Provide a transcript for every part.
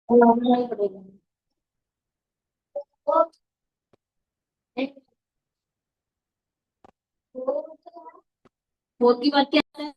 बनाना ही पड़ेगा। फोन की बात क्या है?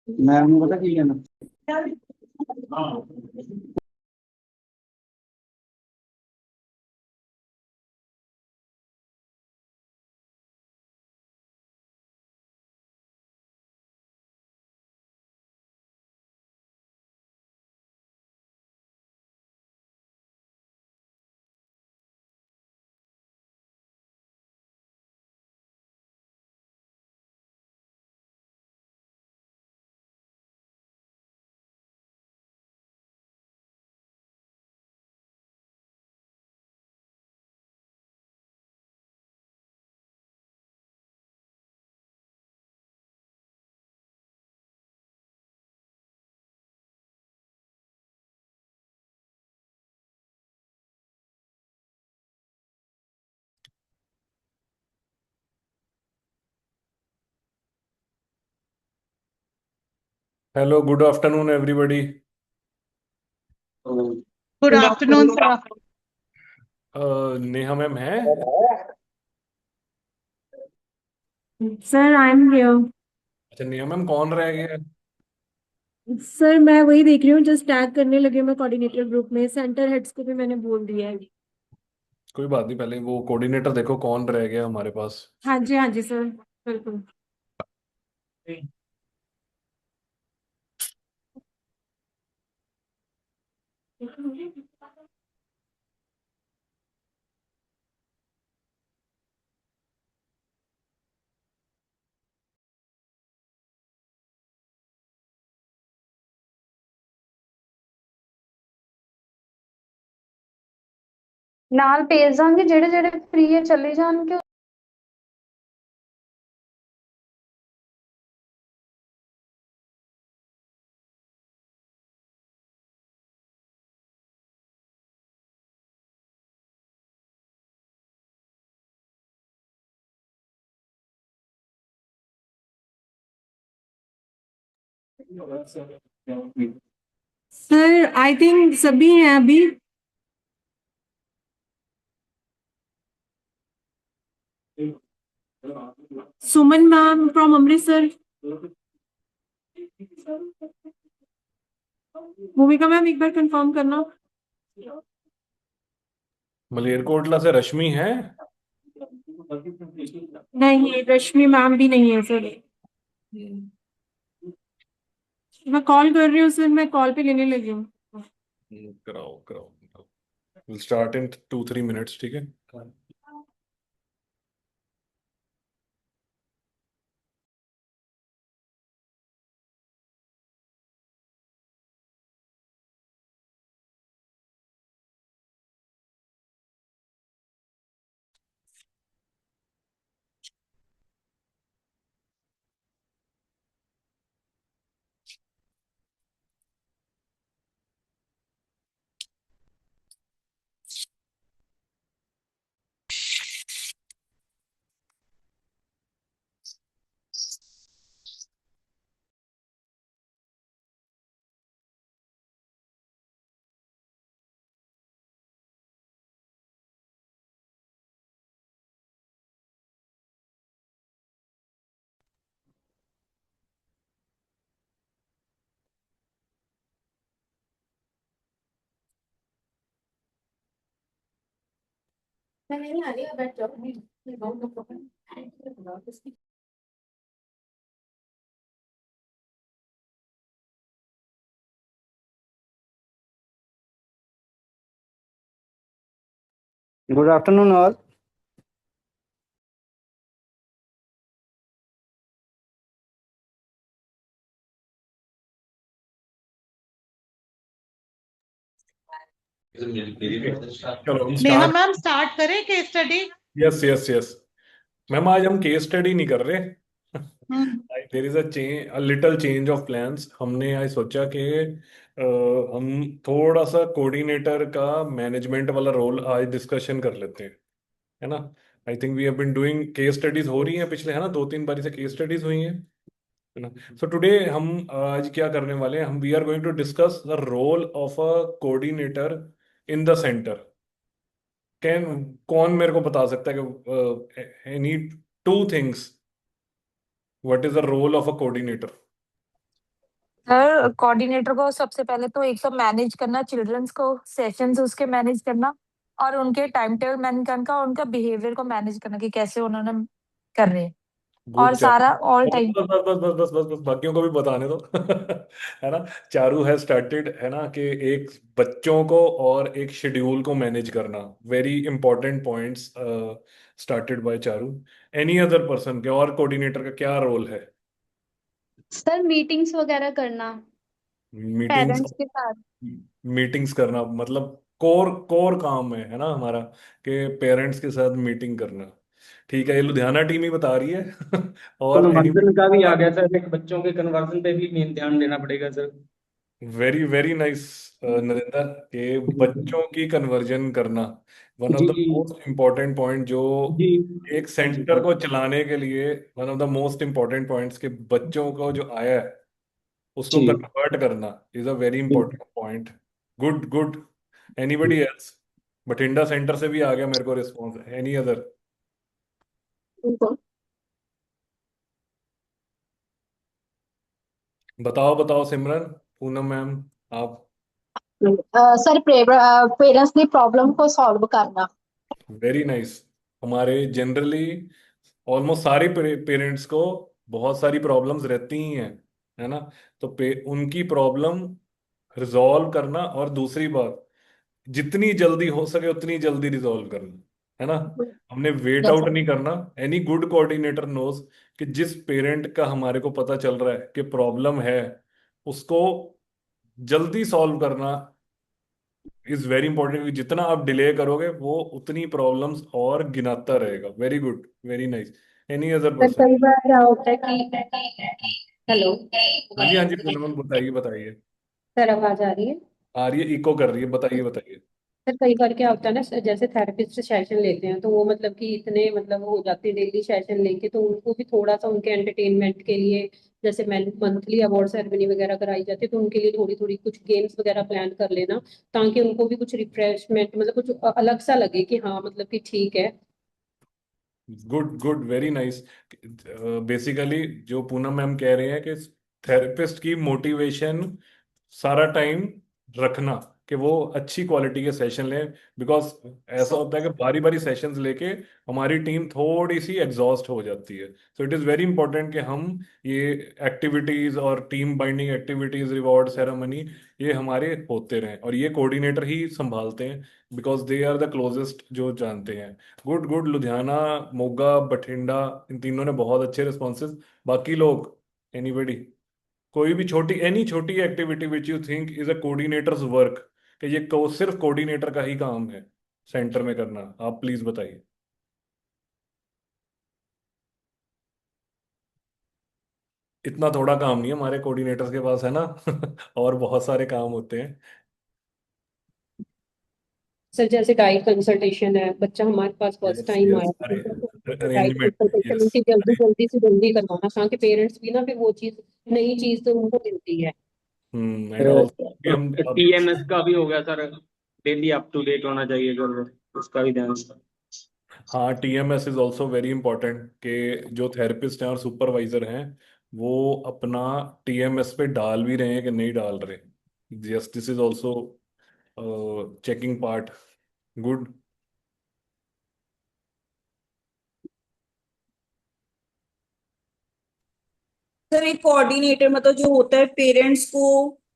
मैम पता की कहना hello, good afternoon everybody. Good afternoon sir. Neha ma'am है? Sir I am here. अच्छा, नेहा मैम कौन रह गया? सर मैं वही देख रही हूँ, जस्ट टैग करने लगे मैं कोऑर्डिनेटर ग्रुप में, सेंटर हेड्स को भी मैंने बोल दिया है। कोई बात नहीं, पहले वो कोऑर्डिनेटर देखो कौन रह गया हमारे पास। हाँ जी सर, बिल्कुल। ਨਾਲ ਭੇਜ ਦਾਂਗੇ ਜਿਹੜੇ ਜਿਹੜੇ ਫ੍ਰੀ ਹੈ ਚਲੇ ਜਾਣਗੇ। सर आई थिंक सभी हैं अभी। सुमन मैम फ्रॉम अमृतसर, भूमिका मैम एक बार कंफर्म करना। मलेरकोटला से रश्मि है? नहीं, रश्मि मैम भी नहीं है सर। मैं कॉल कर रही हूँ सर, मैं कॉल पे लेने लगी हूँ। कराओ कराओ। विल स्टार्ट इन 2-3 मिनट्स, ठीक है? Good afternoon, all. चलो हम नेहा स्टार्ट। मैम स्टार्ट करें case study. Yes yes yes. Ma'am आज हम केस स्टडी नहीं कर रहे। हम्म। There is a little change of plans. हमने आज सोचा कि हम थोड़ा सा कोऑर्डिनेटर का मैनेजमेंट वाला रोल आज डिस्कशन कर लेते हैं, है ना? I think we have been doing case studies हो रही हैं पिछले, है ना, 2-3 बारी से केस स्टडीज हुई हैं, है ना? सो टुडे हम आज क्या करने वाले हैं, हम we are going to discuss the role of a coordinator in the centre. Can कौन मेरे को बता सकता है कि any two things, what is the role of a coordinator? Sir coordinator को सबसे पहले तो एक तो मैनेज करना, चिल्ड्रंस को सेशंस उसके मैनेज करना, और उनके टाइम टेबल मैनेज करना और उनका बिहेवियर को मैनेज करना कि कैसे उन्होंने कर रहे हैं। गुड और चारू। सारा ऑल बस टाइम। बस बस बस बस बस बस बस बाकियों को भी बताने दो। है ना? चारू है स्टार्टेड, है ना, कि एक बच्चों को और एक शेड्यूल को मैनेज करना, very important points started by Charu. Any other person के और कोऑर्डिनेटर का क्या रोल है? सर मीटिंग्स वगैरह करना मीटिंग्स। पेरेंट्स के साथ। मीटिंग्स करना मतलब कोर कोर काम है ना हमारा, कि पेरेंट्स के साथ मीटिंग करना। ठीक है, ये लुधियाना टीम ही बता रही है। और एनी। कन्वर्जन का भी आ गया सर, एक बच्चों के कन्वर्जन पे भी मेन ध्यान देना पड़ेगा sir. Very very nice Narendra, के बच्चों की कन्वर्जन करना वन ऑफ जी द जी मोस्ट इम्पोर्टेंट पॉइंट जो जी। एक हाँ जी सेंटर को चलाने के लिए, one of the most important points के बच्चों को जो आया है, उसको जी कन्वर्ट करना इज अ वेरी बिल्कुल। Important point. Good good. Anybody else? Bathinda centre से भी आ गया मेरे को रिस्पॉन्स। Any other? बिल्कुल। बताओ बताओ सिमरन, पूनम मैम, आप। सर पेरेंट्स की प्रॉब्लम को सॉल्व करना। Very nice. हमारे जनरली ऑलमोस्ट सारे पेरेंट्स को बहुत सारी प्रॉब्लम्स रहती ही हैं, है ना? तो उनकी प्रॉब्लम रिजॉल्व करना, और दूसरी बात, जितनी जल्दी हो सके उतनी जल्दी रिजॉल्व करना, है ना? हमने वेट यस आउट सर। नहीं करना। एनी गुड कोऑर्डिनेटर नोज कि जिस पेरेंट का हमारे को पता चल रहा है कि प्रॉब्लम है, उसको जल्दी सॉल्व करना इज वेरी इंपॉर्टेंट। जितना आप डिले करोगे वो उतनी प्रॉब्लम्स और गिनाता रहेगा। Very good, very nice. Any other sir person? कई बार क्या होता है कि हेलो हाँ जी हाँ जी, पूनम बताइए बताइए। सर, आवाज आ रही है? आ रही है, इको कर रही है, बताइए बताइए। सर कई बार क्या होता है ना, जैसे थेरेपिस्ट सेशन लेते हैं तो वो मतलब कि इतने मतलब हो जाते हैं डेली सेशन लेके, तो उनको भी थोड़ा सा उनके एंटरटेनमेंट के लिए जैसे मंथली अवार्ड सेरेमनी वगैरह कराई जाती है, तो उनके लिए थोड़ी थोड़ी कुछ गेम्स वगैरह प्लान कर लेना, ताकि उनको भी कुछ रिफ्रेशमेंट मतलब कुछ अलग सा लगे कि हाँ मतलब कि ठीक है। Good good, very nice. Basically जो पूनम मैम कह रहे हैं कि थेरेपिस्ट की मोटिवेशन सारा टाइम रखना कि वो अच्छी क्वालिटी के सेशन लें। बिकॉज ऐसा होता है कि बारी बारी सेशंस लेके हमारी टीम थोड़ी सी एग्जॉस्ट हो जाती है। So it is very important कि हम ये एक्टिविटीज़ और team binding activities, reward ceremony, ये हमारे होते रहें, और ये कोऑर्डिनेटर ही संभालते हैं, because they are the closest, जो जानते हैं। Good good. लुधियाना, मोगा, बठिंडा, इन तीनों ने बहुत अच्छे रिस्पॉन्सेज। बाकी लोग, एनीबडी, कोई भी छोटी, एनी छोटी activity which you think is a coordinators work, कि ये सिर्फ कोऑर्डिनेटर का ही काम है सेंटर में करना, आप प्लीज बताइए। इतना थोड़ा काम नहीं है हमारे कोऑर्डिनेटर्स के पास, है ना? और बहुत सारे काम होते हैं। सर जैसे डाइट कंसल्टेशन है, बच्चा हमारे पास फर्स्ट यस टाइम यस, आया अरे, तो डाइट अरेंजमेंट, कंसल्टेशन यस। उनकी जल्दी जल्दी से जल्दी करवाना, ताकि पेरेंट्स भी ना फिर वो चीज, नई चीज तो उनको मिलती है। एंड ऑल्सो भी हम अब। टीएमएस का भी हो गया sir, daily up to date होना चाहिए सर, उसका भी ध्यान रखना। हाँ, TMS is also very important कि जो थेरेपिस्ट हैं और सुपरवाइजर हैं, वो अपना टीएमएस पे डाल भी रहे हैं कि नहीं डाल रहे। Yes, this is also checking part. Good. Sir एक कोऑर्डिनेटर मतलब जो होता है पेरेंट्स को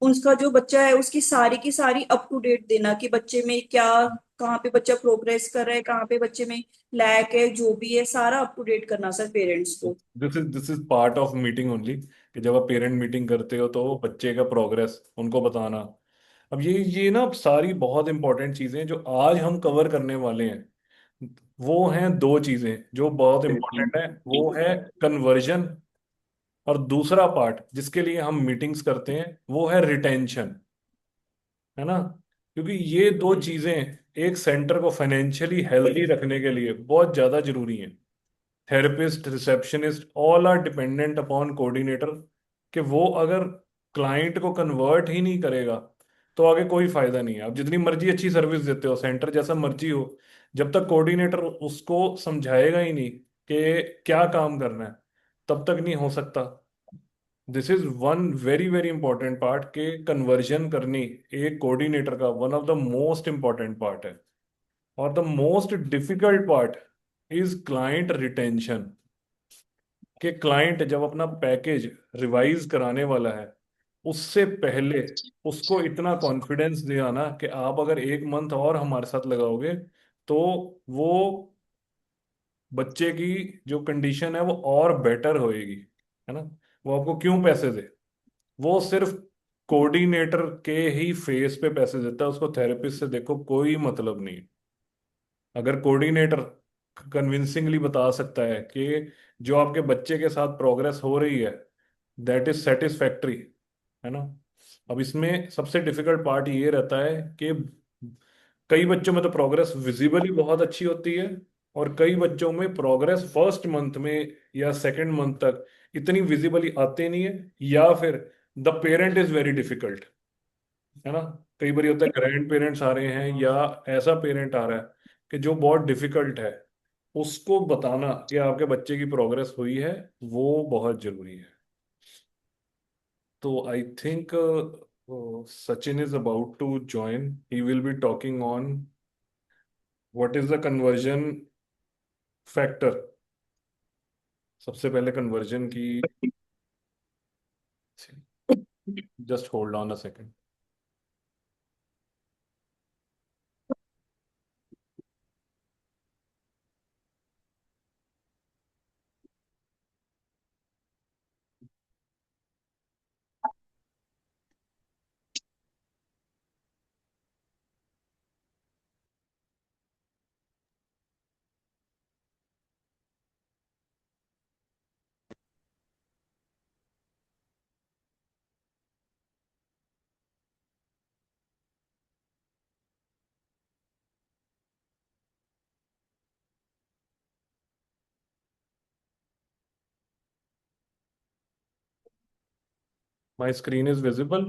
उसका जो बच्चा है उसकी सारी की सारी अप टू डेट देना कि बच्चे में क्या, कहाँ पे बच्चा प्रोग्रेस कर रहा है, कहाँ पे बच्चे में लैक है, जो भी है सारा अप टू डेट करना सर पेरेंट्स को। This is part of meeting only, कि जब आप पेरेंट मीटिंग करते हो तो बच्चे का प्रोग्रेस उनको बताना। अब ये ना सारी बहुत इंपॉर्टेंट चीजें जो आज हम कवर करने वाले हैं, वो हैं दो चीजें जो बहुत इंपॉर्टेंट है। वो है कन्वर्जन, और दूसरा पार्ट जिसके लिए हम मीटिंग्स करते हैं वो है रिटेंशन, है ना? क्योंकि ये दो चीजें एक सेंटर को फाइनेंशियली हेल्दी रखने के लिए बहुत ज्यादा जरूरी हैं। Therapist, receptionist, all are dependent upon coordinator, कि वो अगर क्लाइंट को कन्वर्ट ही नहीं करेगा तो आगे कोई फायदा नहीं है। आप जितनी मर्जी अच्छी सर्विस देते हो, सेंटर जैसा मर्जी हो, जब तक कोऑर्डिनेटर उसको समझाएगा ही नहीं कि क्या काम करना है, तब तक नहीं हो सकता। This is one very very important part, के कन्वर्जन करनी एक कोऑर्डिनेटर का one of the most important part है। और the most difficult part is client retention, कि क्लाइंट जब अपना पैकेज रिवाइज कराने वाला है, उससे पहले उसको इतना कॉन्फिडेंस दिया ना कि आप अगर एक मंथ और हमारे साथ लगाओगे तो वो बच्चे की जो कंडीशन है वो और बेटर होएगी, है ना? वो आपको क्यों पैसे दे? वो सिर्फ कोऑर्डिनेटर के ही फेस पे पैसे देता है, उसको थेरेपिस्ट से देखो कोई मतलब नहीं। अगर कोऑर्डिनेटर कन्विंसिंगली बता सकता है कि जो आपके बच्चे के साथ प्रोग्रेस हो रही है दैट इज सेटिस्फैक्ट्री, है ना? अब इसमें सबसे डिफिकल्ट पार्ट ये रहता है कि कई बच्चों में तो प्रोग्रेस विजिबली बहुत अच्छी होती है, और कई बच्चों में प्रोग्रेस फर्स्ट मंथ में या सेकंड मंथ तक इतनी विजिबली आते नहीं है, या फिर the parent is very difficult, है ना। कई बार होता है ग्रैंड पेरेंट्स आ रहे हैं या ऐसा पेरेंट आ रहा है कि जो बहुत डिफिकल्ट है, उसको बताना कि आपके बच्चे की प्रोग्रेस हुई है, वो बहुत जरूरी है। तो I think Sachin is about to join, he will be talking on what is the conversion factor. सबसे पहले कन्वर्जन की, just hold on a second. My screen is visible.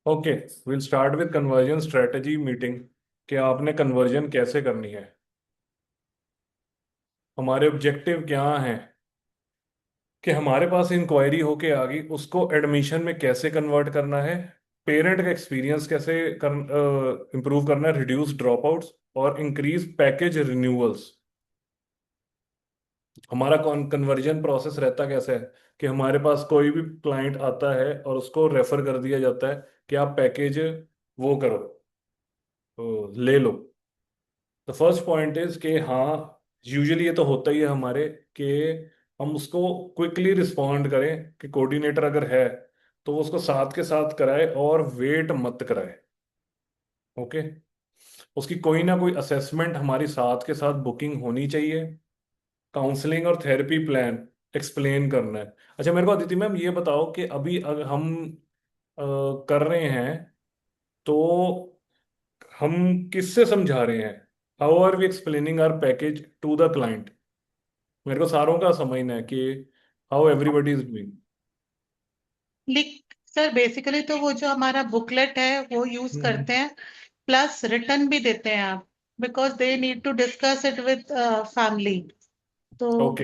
Okay, will start with conversion strategy meeting, कि आपने conversion कैसे करनी है, हमारे objective क्या हैं, कि हमारे पास इंक्वायरी होके आ गई, उसको एडमिशन में कैसे कन्वर्ट करना है, पेरेंट का एक्सपीरियंस कैसे इंप्रूव करना है, रिड्यूस ड्रॉप आउट्स और इंक्रीज पैकेज रिन्यूअल्स। हमारा कन्वर्जन प्रोसेस रहता कैसे है कि हमारे पास कोई भी क्लाइंट आता है और उसको रेफर कर दिया जाता है कि आप पैकेज वो करो, ले लो। द फर्स्ट पॉइंट इज कि हाँ, यूजुअली ये तो होता ही है हमारे, कि हम उसको क्विकली रिस्पॉन्ड करें कि कोऑर्डिनेटर अगर है तो वो उसको साथ के साथ कराए और वेट मत कराए। ओके, उसकी कोई ना कोई असेसमेंट हमारी साथ के साथ बुकिंग होनी चाहिए, काउंसलिंग और थेरेपी प्लान एक्सप्लेन करना है। अच्छा, मेरे को अदिति मैम ये बताओ कि अभी अगर हम कर रहे हैं तो हम किससे समझा रहे हैं, how are we explaining our package to the client. मेरे को सारों का समझना है कि हाउ एवरीबॉडी इज डूइंग। लिख सर बेसिकली तो वो जो हमारा बुकलेट है वो यूज करते हैं, प्लस रिटर्न भी देते हैं आप, because they need to discuss it with family. तो ओके,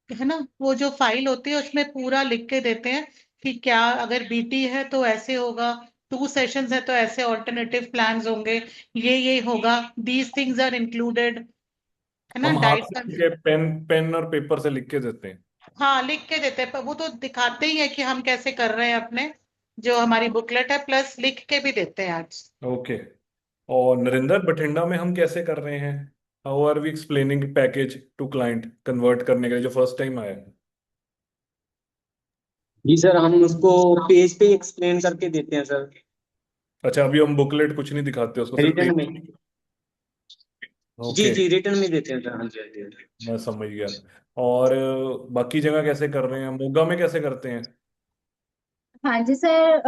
है ना, वो जो फाइल होती है उसमें पूरा लिख के देते हैं कि क्या अगर बीटी है तो ऐसे होगा, 2 सेशंस है तो ऐसे ऑल्टरनेटिव प्लान्स होंगे, ये होगा, दीज थिंग्स आर इंक्लूडेड, है ना, हम हाथ डाइट से का। लिख के पेन पेन और पेपर से लिख के देते हैं। हाँ लिख के देते हैं, पर वो तो दिखाते ही है कि हम कैसे कर रहे हैं अपने, जो हमारी बुकलेट है, प्लस लिख के भी देते हैं आज। ओके, और नरेंद्र बठिंडा में हम कैसे कर रहे हैं, how are we explaining package to client convert करने के लिए जो फर्स्ट टाइम आया है। जी सर, हम उसको पेज पे एक्सप्लेन करके देते हैं सर, अच्छा, अभी हम बुकलेट कुछ नहीं दिखाते उसको, सिर्फ रिटर्न में। पेपर। जी ओके, जी, रिटर्न में देते हैं सर। हाँ जी, हाँ जी, हाँ जी। मैं समझ गया। और बाकी जगह कैसे कर रहे हैं, मोगा में कैसे करते हैं। हाँ जी सर,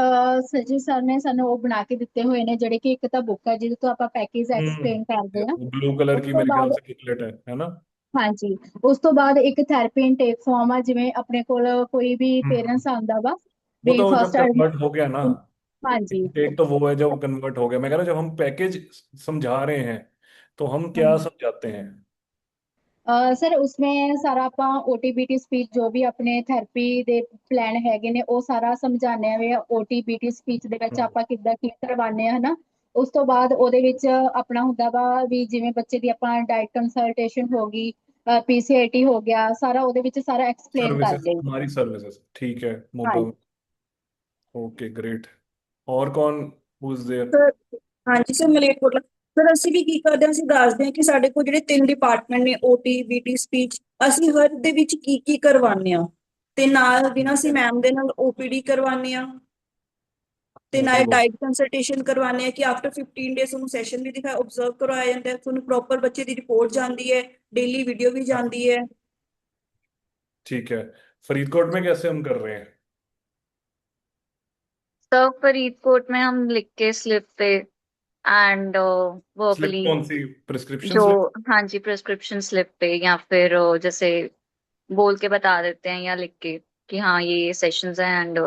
सचिन सर ਨੇ ਸਾਨੂੰ ਉਹ ਬਣਾ ਕੇ ਦਿੱਤੇ ਹੋਏ ਨੇ ਜਿਹੜੇ ਕਿ ਇੱਕ ਤਾਂ ਬੁੱਕ ਹੈ ਜਿਹਦੇ ਤੋਂ ਆਪਾਂ ਪੈਕੇਜ ਐਕਸਪਲੇਨ ਕਰਦੇ ਹਾਂ। ब्लू कलर ਉਸ की ਤੋਂ मेरे ख्याल ਬਾਅਦ से बुकलेट है ना। ਹਾਂਜੀ, ਉਸ ਤੋਂ ਬਾਅਦ ਇੱਕ ਥੈਰੇਪੀ ਇਨਟੇਕ ਫਾਰਮ ਆ, ਜਿਵੇਂ ਆਪਣੇ ਕੋਲ ਕੋਈ ਵੀ हम्म, ਪੇਰੈਂट्स ਆਉਂਦਾ ਵਾ वो ਵੀ तो जब ਫਸਟ कन्वर्ट हो गया ना, ਹਾਂਜੀ। एक तो वो है जब कन्वर्ट हो गया, मैं कह रहा हूँ जब हम पैकेज समझा रहे हैं तो हम क्या समझाते हैं। ਸਰ ਉਸमें ਸਾਰਾ ਆਪਾਂ ਓਟੀਬੀਟੀ ਸਪੀਚ ਜੋ ਵੀ ਆਪਣੇ ਥੈਰੇਪੀ ਦੇ ਪਲਾਨ ਹੈਗੇ ਨੇ ਉਹ ਸਾਰਾ ਸਮਝਾਉਂਦੇ ਆ ਵੀ ਓਟੀਬੀਟੀ ਸਪੀਚ ਦੇ ਵਿੱਚ हम्म, ਆਪਾਂ ਕਿੱਦਾਂ ਕੀ ਕਰਵਾਉਂਦੇ ਆ ਹਨਾ। ਉਸ ਤੋਂ ਬਾਅਦ ਉਹਦੇ ਵਿੱਚ ਆਪਣਾ ਹੁੰਦਾ ਵਾ ਵੀ ਜਿਵੇਂ ਬੱਚੇ ਦੀ ਆਪਾਂ ਡਾਇਟ ਕੰਸਲਟੇਸ਼ਨ ਹੋ गई, पीसीआईटी हो गया, सारा ਉਹਦੇ ਵਿੱਚ सारा एक्सप्लेन सर्विसेज, ਕਰਦੇ ਆ। हमारी सर्विसेज ठीक है, मोगा। ਹਾਂਜੀ ओके, ग्रेट। और कौन, हु इज देयर। ਸਰ ਹਾਂਜੀ ਸਰ, ਮਲੇਰਕੋਟਲਾ। ਸਰ ਅਸੀਂ ਵੀ ਕੀ ਕਰਦੇ ਹਾਂ, ਅਸੀਂ ਦੱਸਦੇ ਹਾਂ ਕਿ ਸਾਡੇ ਕੋਲ ਜਿਹੜੇ 3 ਡਿਪਾਰਟਮੈਂਟ ਨੇ, ਓਟੀ ਬੀਟੀ ਸਪੀਚ, ਅਸੀਂ ਹਰ ਦੇ ਵਿੱਚ ਕੀ ਕੀ ਕਰਵਾਉਂਦੇ ਆ, ਤੇ ਨਾਲ ਦੀ ਨਾਲ ਅਸੀਂ ਮੈਮ ਦੇ ਨਾਲ ਓਪੀਡੀ ਕਰਵਾਉਂਦੇ ਆ, ਤੇ ਨਾਲ मतलब ਡਾਈਟ ਕੰਸਲਟੇਸ਼ਨ ਕਰਵਾਉਂਦੇ ਆ ਕਿ ਆਫਟਰ 15 ਡੇਜ਼ ਉਹਨੂੰ ਸੈਸ਼ਨ ਵੀ ਦਿਖਾਇਆ, ਆਬਜ਼ਰਵ ਕਰਵਾਇਆ ਜਾਂਦਾ ਹੈ, ਤੁਹਾਨੂੰ ਪ੍ਰੋਪਰ ਬੱਚੇ ਦੀ ਰਿਪੋਰਟ ਜਾਂਦੀ ਹੈ, ਡੇਲੀ ਵੀਡੀਓ ਵੀ ਜਾਂਦੀ ਹੈ। ठीक है, फरीदकोट में कैसे हम कर रहे हैं। सब फरीदकोट में हम लिख के स्लिप पे एंड स्लिप वर्बली कौन सी, प्रिस्क्रिप्शन जो, स्लिप? हाँ जी, प्रिस्क्रिप्शन स्लिप पे या फिर जैसे बोल के बता देते हैं या लिख के कि हाँ ये सेशंस हैं and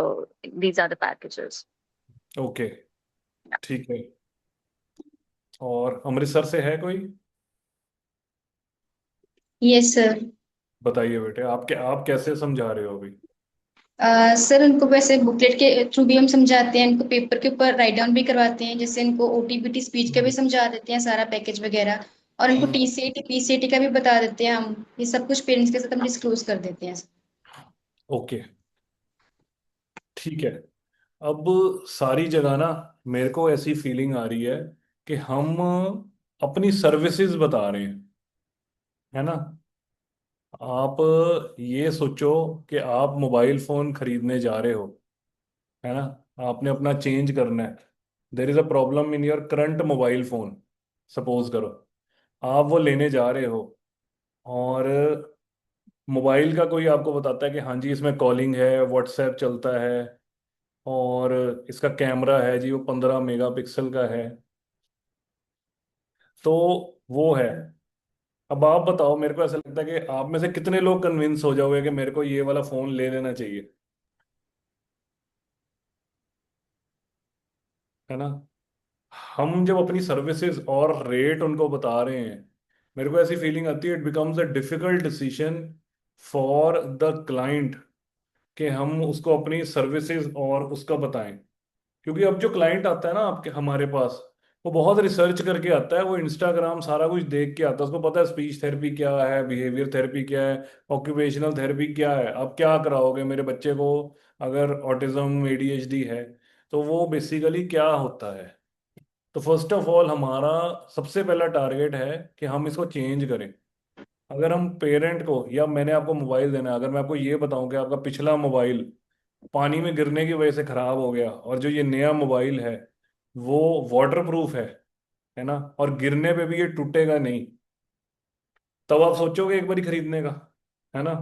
these are the packages. Okay, ठीक है। और अमृतसर से है कोई? Yes sir. बताइए बेटे, आप कैसे समझा रहे हो अभी? सर उनको वैसे बुकलेट के थ्रू भी हम समझाते हैं, उनको पेपर के ऊपर राइट डाउन भी करवाते हैं, जैसे इनको ओटीपीटी स्पीच का भी हम्म। समझा देते हैं सारा पैकेज वगैरह, और इनको हम्म। टीसीएटी पीसीएटी का भी बता देते हैं हम, ये सब कुछ पेरेंट्स के साथ हम डिस्क्लोज कर देते हैं। ओके, ठीक है। अब सारी जगह ना मेरे को ऐसी फीलिंग आ रही है कि हम अपनी सर्विसेज बता रहे हैं, है ना? आप ये सोचो कि आप मोबाइल फोन खरीदने जा रहे हो, है ना? आपने अपना चेंज करना है। देर is a problem in your current mobile phone, suppose करो आप वो लेने जा रहे हो, और मोबाइल का कोई आपको बताता है कि हाँ जी इसमें कॉलिंग है, व्हाट्सएप चलता है, और इसका कैमरा है जी वो 15 मेगापिक्सल का है, तो वो है। अब आप बताओ, मेरे को ऐसा लगता है कि आप में से कितने लोग कन्विंस हो जाओगे कि मेरे को ये वाला फोन ले लेना चाहिए, है ना? हम जब अपनी सर्विसेज और रेट उनको बता रहे हैं, मेरे को ऐसी फीलिंग आती है it becomes a difficult decision for the client कि हम उसको अपनी सर्विसेज और उसका बताएं। क्योंकि अब जो क्लाइंट आता है ना आपके हमारे पास, वो बहुत रिसर्च करके आता है, वो इंस्टाग्राम सारा कुछ देख के आता है, उसको पता है स्पीच थेरेपी क्या है, बिहेवियर थेरेपी क्या है, ऑक्यूपेशनल थेरेपी क्या है, आप क्या कराओगे मेरे बच्चे को, अगर ऑटिज्म एडीएचडी है तो वो बेसिकली क्या होता है। तो फर्स्ट ऑफ ऑल हमारा सबसे पहला टारगेट है कि हम इसको चेंज करें। अगर हम पेरेंट को, या मैंने आपको मोबाइल देना है, अगर मैं आपको ये बताऊं कि आपका पिछला मोबाइल पानी में गिरने की वजह से खराब हो गया और जो ये नया मोबाइल है वो वाटर प्रूफ है ना, और गिरने पे भी ये टूटेगा नहीं, तब आप सोचोगे एक बारी खरीदने का, है ना?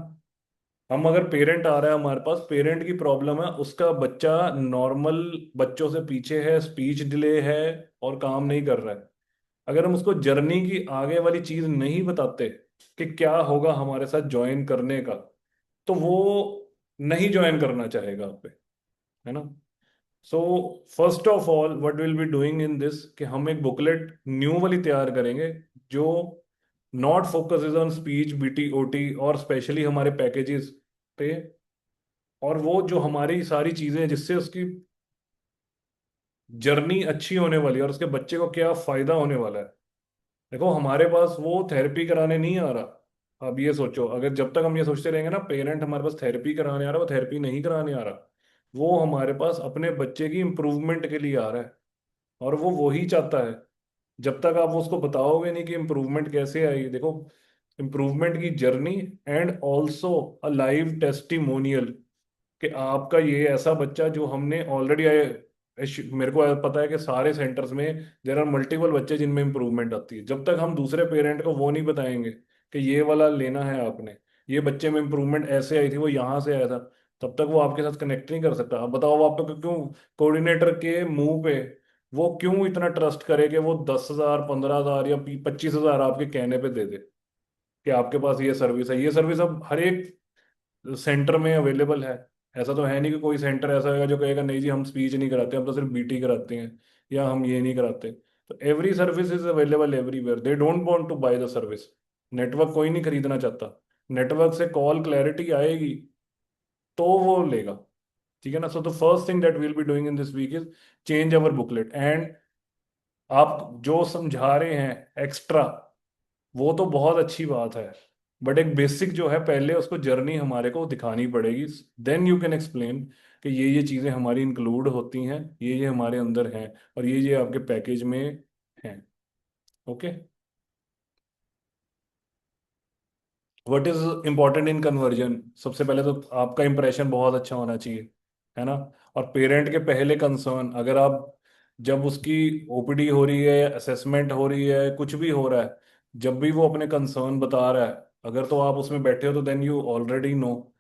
हम अगर पेरेंट आ रहा है हमारे पास, पेरेंट की प्रॉब्लम है, उसका बच्चा नॉर्मल बच्चों से पीछे है, स्पीच डिले है और काम नहीं कर रहा है, अगर हम उसको जर्नी की आगे वाली चीज नहीं बताते कि क्या होगा हमारे साथ ज्वाइन करने का, तो वो नहीं ज्वाइन करना चाहेगा आप पे, है ना? So first of all what will be doing in this कि हम एक बुकलेट न्यू वाली तैयार करेंगे जो not focuses on speech BT OT और स्पेशली हमारे पैकेजेस पे, और वो जो हमारी सारी चीजें हैं जिससे उसकी जर्नी अच्छी होने वाली है और उसके बच्चे को क्या फायदा होने वाला है। देखो हमारे पास वो थेरेपी कराने नहीं आ रहा। अब ये सोचो, अगर जब तक हम ये सोचते रहेंगे ना पेरेंट हमारे पास थेरेपी कराने आ रहा है, वो थेरेपी नहीं कराने आ रहा, वो हमारे पास अपने बच्चे की इम्प्रूवमेंट के लिए आ रहा है, और वो वही चाहता है। जब तक आप उसको बताओगे नहीं कि इम्प्रूवमेंट कैसे आएगी, देखो इम्प्रूवमेंट की journey and also a live testimonial कि आपका ये ऐसा बच्चा जो हमने ऑलरेडी मेरे को पता है कि सारे सेंटर्स में देर आर मल्टीपल बच्चे जिनमें इंप्रूवमेंट आती है। जब तक हम दूसरे पेरेंट को वो नहीं बताएंगे कि ये वाला लेना है आपने, ये बच्चे में इंप्रूवमेंट ऐसे आई थी, वो यहाँ से आया था, तब तक वो आपके साथ कनेक्ट नहीं कर सकता। अब बताओ आप तो क्यों कोऑर्डिनेटर के मुंह पे वो क्यों इतना ट्रस्ट करे कि वो 10,000 15,000 या 25,000 आपके कहने पे दे दे कि आपके पास ये सर्विस है। ये सर्विस अब हर एक सेंटर में अवेलेबल है। ऐसा तो है नहीं कि कोई सेंटर ऐसा होगा जो कहेगा नहीं जी हम स्पीच नहीं कराते, हम तो सिर्फ बीटी कराते हैं, या हम ये नहीं कराते। तो every service is available everywhere, they don't want to buy the service. Network कोई नहीं खरीदना चाहता, नेटवर्क से कॉल क्लैरिटी आएगी तो वो लेगा। ठीक है ना? So the first thing that will be doing in this week is change our booklet. And आप जो समझा रहे हैं एक्स्ट्रा वो तो बहुत अच्छी बात है, बट एक बेसिक जो है पहले उसको जर्नी हमारे को दिखानी पड़ेगी, देन यू कैन एक्सप्लेन कि ये चीज़ें हमारी इंक्लूड होती हैं, ये हमारे अंदर हैं, और ये आपके पैकेज में हैं। Okay, what is important in conversion? सबसे पहले तो आपका इंप्रेशन बहुत अच्छा होना चाहिए, है ना? और पेरेंट के पहले कंसर्न, अगर आप जब उसकी ओपीडी हो रही है, असेसमेंट हो रही है, कुछ भी हो रहा है, जब भी वो अपने कंसर्न बता रहा है, अगर तो आप उसमें बैठे हो तो देन यू ऑलरेडी नो।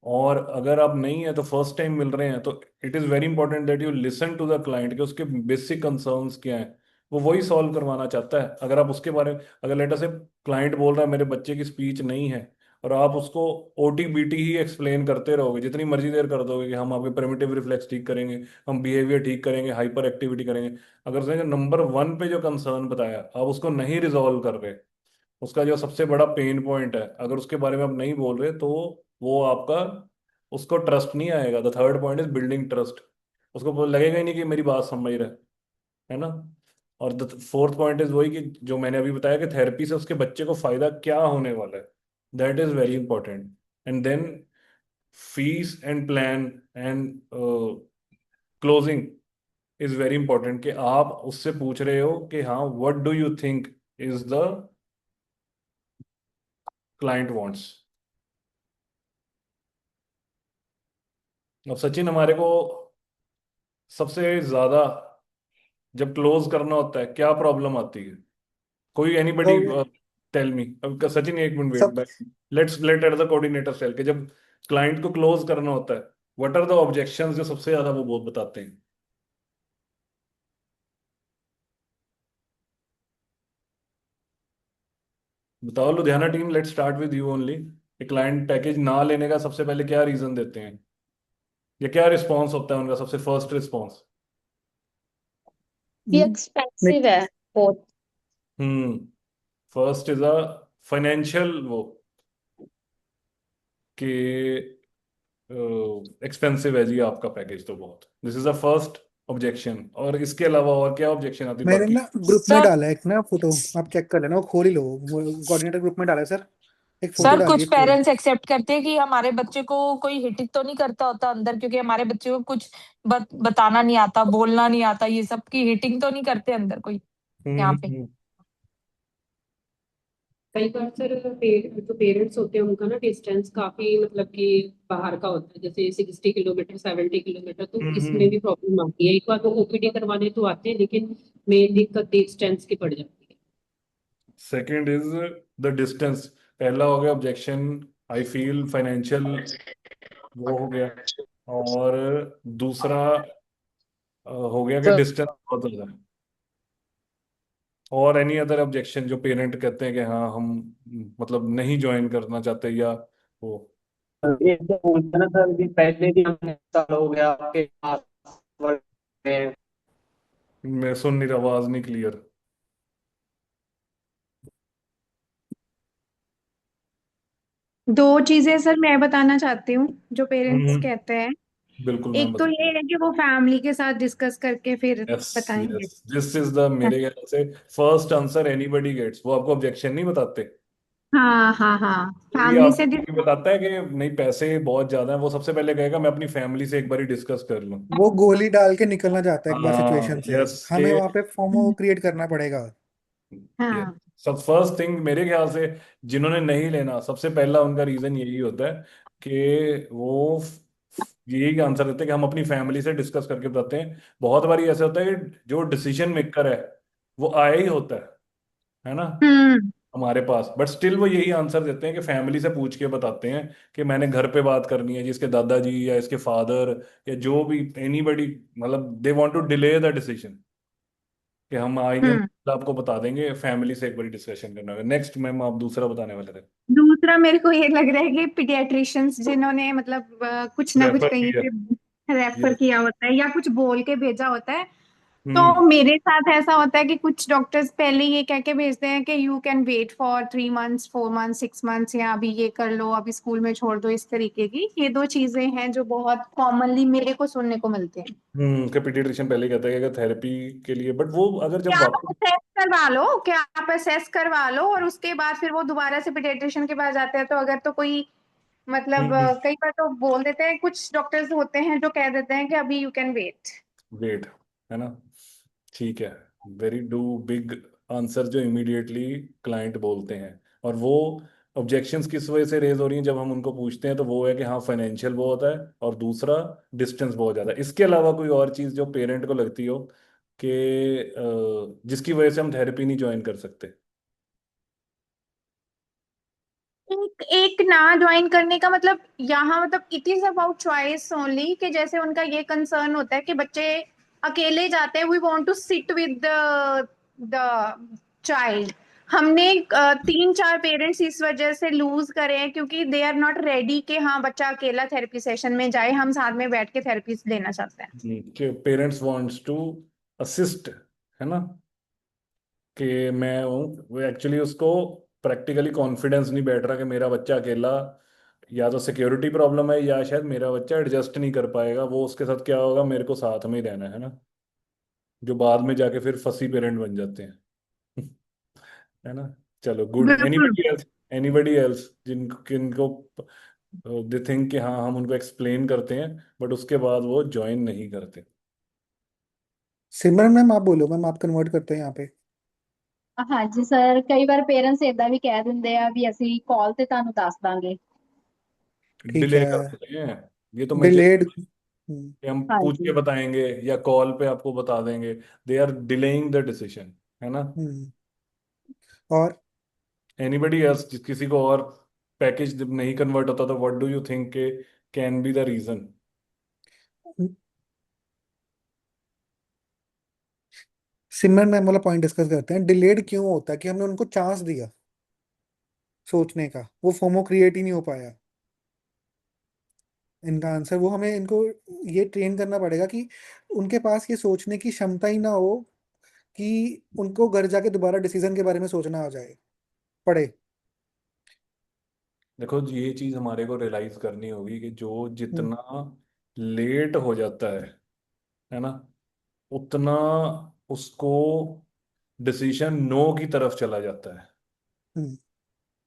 और अगर आप नहीं है तो फर्स्ट टाइम मिल रहे हैं, तो it is very important that you listen to the client कि उसके बेसिक कंसर्न्स क्या हैं, वो वही सॉल्व करवाना चाहता है। अगर आप उसके बारे में, अगर लेटर से क्लाइंट बोल रहा है मेरे बच्चे की स्पीच नहीं है, और आप उसको ओटी बीटी ही एक्सप्लेन करते रहोगे, जितनी मर्जी देर कर दोगे कि हम आपके प्रिमिटिव रिफ्लेक्स ठीक करेंगे, हम बिहेवियर ठीक करेंगे, हाइपर एक्टिविटी करेंगे, अगर उसने नंबर वन पे जो कंसर्न बताया आप उसको नहीं रिजॉल्व कर रहे, उसका जो सबसे बड़ा पेन पॉइंट है अगर उसके बारे में आप नहीं बोल रहे, तो वो आपका, उसको ट्रस्ट नहीं आएगा। The third point is building trust. उसको लगेगा ही नहीं कि मेरी बात समझ रहा है ना। और द फोर्थ पॉइंट इज वही कि जो मैंने अभी बताया कि थेरेपी से उसके बच्चे को फायदा क्या होने वाला है, that is very important. And then fees and plan and closing is very important, कि आप उससे पूछ रहे हो कि हाँ what do you think is the client wants. अब सचिन, हमारे को सबसे ज्यादा जब क्लोज करना होता है क्या प्रॉब्लम आती है? कोई एनीबडी तो टेल मी। अब सचिन एक मिनट वेट सब back, let's let at the coordinator cell के जब क्लाइंट को क्लोज करना होता है, व्हाट आर द ऑब्जेक्शंस जो सबसे ज्यादा वो बहुत बताते हैं? बताओ Ludhiana team, let's start with you only. Client package ना लेने का सबसे पहले क्या रीजन देते हैं, या क्या रिस्पॉन्स होता है उनका सबसे फर्स्ट रिस्पॉन्स? ये एक्सपेंसिव है बहुत। हम्म। फर्स्ट इज अ फाइनेंशियल वो, कि एक्सपेंसिव है जी आपका पैकेज तो बहुत, this is the first objection. और इसके अलावा और क्या ऑब्जेक्शन आती है मैंने बाकी? ना ग्रुप में सर डाला है एक ना फोटो, आप चेक कर लेना, वो खोल ही लो, कोऑर्डिनेटर ग्रुप में डाला है सर, एक फोटो सर कुछ डालिए खोल। पेरेंट्स एक्सेप्ट करते हैं कि हमारे बच्चे को कोई हिट तो नहीं करता होता अंदर, क्योंकि हमारे बच्चे को कुछ बताना नहीं आता, बोलना नहीं आता, ये सब की हिटिंग तो नहीं करते अंदर कोई यहाँ पे। हम्म। कई बार सर जो पेरेंट्स होते हैं उनका ना डिस्टेंस काफी मतलब कि बाहर का होता है, जैसे 60 किलोमीटर 70 किलोमीटर, तो इसमें हम्म। भी प्रॉब्लम आती है। एक बार वो ओपीडी करवाने तो आते हैं, लेकिन मेन दिक्कत डिस्टेंस की पड़ जाती है। Second is the distance. पहला हो गया ऑब्जेक्शन, आई फील फाइनेंशियल, वो हो गया। और दूसरा हो गया कि डिस्टेंस बहुत ज्यादा है। और एनी अदर ऑब्जेक्शन जो पेरेंट कहते हैं कि हाँ हम मतलब नहीं ज्वाइन करना चाहते, या वो? ये तो बोलते हैं ना सर कि पहले भी हमने साल हो गया आपके पास वर्क में। मैं सुन नहीं रहा, आवाज नहीं क्लियर। दो चीजें सर मैं बताना चाहती हूँ जो पेरेंट्स हम्म। कहते हैं। बिल्कुल मैम एक तो बताइए। ये है कि वो फैमिली के साथ डिस्कस करके फिर यस बताएंगे। यस, दिस इज द, मेरे ख्याल से फर्स्ट आंसर एनीबडी गेट्स। वो आपको ऑब्जेक्शन नहीं बताते, हाँ हाँ हाँ, तो ये फैमिली से आपको ये बताता है कि नहीं पैसे बहुत ज्यादा है, वो सबसे पहले कहेगा मैं अपनी फैमिली से एक बार डिस्कस कर लूं। वो गोली डाल के निकलना चाहता है एक बार हाँ सिचुएशन से, यस के, हमें वहां पे फॉर्मो क्रिएट करना पड़ेगा। ये हाँ। सब फर्स्ट थिंग मेरे ख्याल से जिन्होंने नहीं लेना, सबसे पहला उनका रीजन यही होता है कि वो यही आंसर देते हैं कि हम अपनी फैमिली से डिस्कस करके बताते हैं। बहुत बारी ऐसे होता है कि जो डिसीजन मेकर है वो आया ही होता है ना, हम्म हमारे पास, बट स्टिल वो यही आंसर देते हैं कि फैमिली से पूछ के बताते हैं कि मैंने घर पे बात करनी है जिसके दादाजी या इसके फादर या जो भी एनीबडी, मतलब they want to delay the decision, कि हम आएंगे, हम हम्म। आपको बता देंगे, फैमिली से एक बार डिस्कशन करना है। नेक्स्ट मैम आप दूसरा बताने वाले थे। दूसरा मेरे को ये लग रहा है कि पीडियाट्रिशियंस जिन्होंने मतलब कुछ ना कुछ रेफर कहीं किया। पे रेफर यस। किया होता है या कुछ बोल के भेजा होता है, तो हम्म। मेरे साथ ऐसा होता है कि कुछ डॉक्टर्स पहले ये कह के भेजते हैं कि you can wait for 3 months 4 months 6 months, या अभी ये कर लो, अभी स्कूल में छोड़ दो, इस तरीके की ये दो चीजें हैं जो बहुत कॉमनली मेरे को सुनने को मिलते हैं। कि पीडियाट्रिशियन पहले कहता है कि थेरेपी के लिए, बट वो अगर कि जब आप वापस। असेस करवा लो, कि आप असेस करवा लो और उसके बाद फिर वो दोबारा से पीडियाट्रिशियन के पास जाते हैं, तो अगर तो कोई मतलब हम्म। कई बार तो बोल देते हैं, कुछ डॉक्टर्स होते हैं जो कह देते हैं कि अभी यू कैन वेट। वेट, है ना, ठीक है। वेरी डू बिग आंसर जो इमीडिएटली क्लाइंट बोलते हैं। और वो ऑब्जेक्शंस किस वजह से रेज हो रही हैं जब हम उनको पूछते हैं, तो वो है कि हाँ फाइनेंशियल बहुत है, और दूसरा डिस्टेंस बहुत ज़्यादा है। इसके अलावा कोई और चीज़ जो पेरेंट को लगती हो कि जिसकी वजह से हम थेरेपी नहीं ज्वाइन कर सकते? एक एक ना ज्वाइन करने का मतलब यहाँ मतलब it is about choice only, कि जैसे उनका ये कंसर्न होता है कि बच्चे अकेले जाते हैं, we want to sit with the child. हमने 3-4 पेरेंट्स इस वजह से लूज करे हैं क्योंकि दे आर नॉट रेडी कि हाँ बच्चा अकेला थेरेपी सेशन में जाए, हम साथ में बैठ के थेरेपी देना चाहते हैं। कि पेरेंट्स वांट्स टू असिस्ट, है ना, कि मैं हूँ, वो एक्चुअली उसको प्रैक्टिकली कॉन्फिडेंस नहीं बैठ रहा कि मेरा बच्चा अकेला, या तो सिक्योरिटी प्रॉब्लम है या शायद मेरा बच्चा एडजस्ट नहीं कर पाएगा, वो उसके साथ क्या होगा, मेरे को साथ में ही रहना है ना, जो बाद में जाके फिर फसी पेरेंट बन जाते हैं। है ना। चलो गुड। बिल्कुल। एनीबडी एल्स जिनको किनको दे थिंक कि हाँ हम उनको एक्सप्लेन करते हैं बट उसके बाद वो ज्वाइन नहीं करते। सिमरन मैम आप बोलो, मैम आप कन्वर्ट करते हैं यहाँ पे। ਹਾਂਜੀ ਸਰ, ਕਈ ਵਾਰ ਪੇਰੈਂट्ਸ ਏਦਾਂ ਵੀ ਕਹਿ ਦਿੰਦੇ ਆ ਵੀ ਅਸੀਂ ਕਾਲ ਤੇ ਤੁਹਾਨੂੰ ਦੱਸ ਦਾਂਗੇ। ठीक डिले है। करते हैं, ये तो मैं डिलेड। कि हम पूछ के ਹਾਂਜੀ बताएंगे या कॉल पे आपको बता देंगे, they are delaying the decision, है ना। और एनीबडी एल्स, किसी को और पैकेज नहीं कन्वर्ट होता तो व्हाट डू यू थिंक के can be the reason. Simran ma'am वाला पॉइंट डिस्कस करते हैं। डिलेड क्यों होता है कि हमने उनको चांस दिया सोचने का, वो फोमो क्रिएट ही नहीं हो पाया। इनका आंसर वो हमें इनको ये ट्रेन करना पड़ेगा कि उनके पास ये सोचने की क्षमता ही ना हो कि उनको घर जाके दोबारा डिसीजन के बारे में सोचना आ जाए पड़े। देखो ये चीज हमारे को रियलाइज करनी होगी कि जो हम्म, जितना लेट हो जाता है ना, उतना उसको डिसीजन नो की तरफ चला जाता है। हम्म।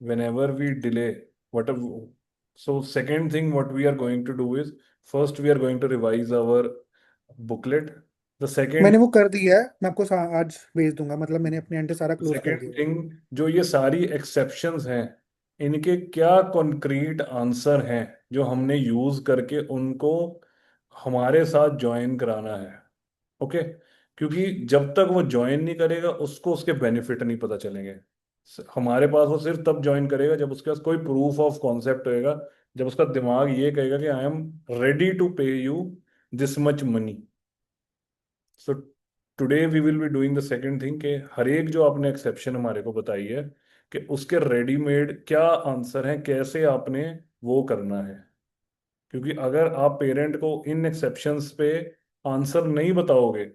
whenever we delay whatever, so second thing what we are going to do is, first we are going to revise our booklet. The मैंने second वो कर दिया है, मैं आपको आज भेज दूंगा, मतलब मैंने अपने एंड से सारा क्लोज कर सेकेंड दिया है। थिंग, जो ये सारी एक्सेप्शंस हैं, इनके क्या कॉन्क्रीट आंसर हैं जो हमने यूज करके उनको हमारे साथ ज्वाइन कराना है। ओके। क्योंकि जब तक वो ज्वाइन नहीं करेगा उसको उसके बेनिफिट नहीं पता चलेंगे। हमारे पास वो सिर्फ तब ज्वाइन करेगा जब उसके पास कोई प्रूफ ऑफ कॉन्सेप्ट होएगा, जब उसका दिमाग ये कहेगा कि I am ready to pay you this much money. So today we will be doing the second thing, कि हर एक जो आपने एक्सेप्शन हमारे को बताई है कि उसके रेडीमेड क्या आंसर हैं, कैसे आपने वो करना है। क्योंकि अगर आप पेरेंट को इन एक्सेप्शंस पे आंसर नहीं बताओगे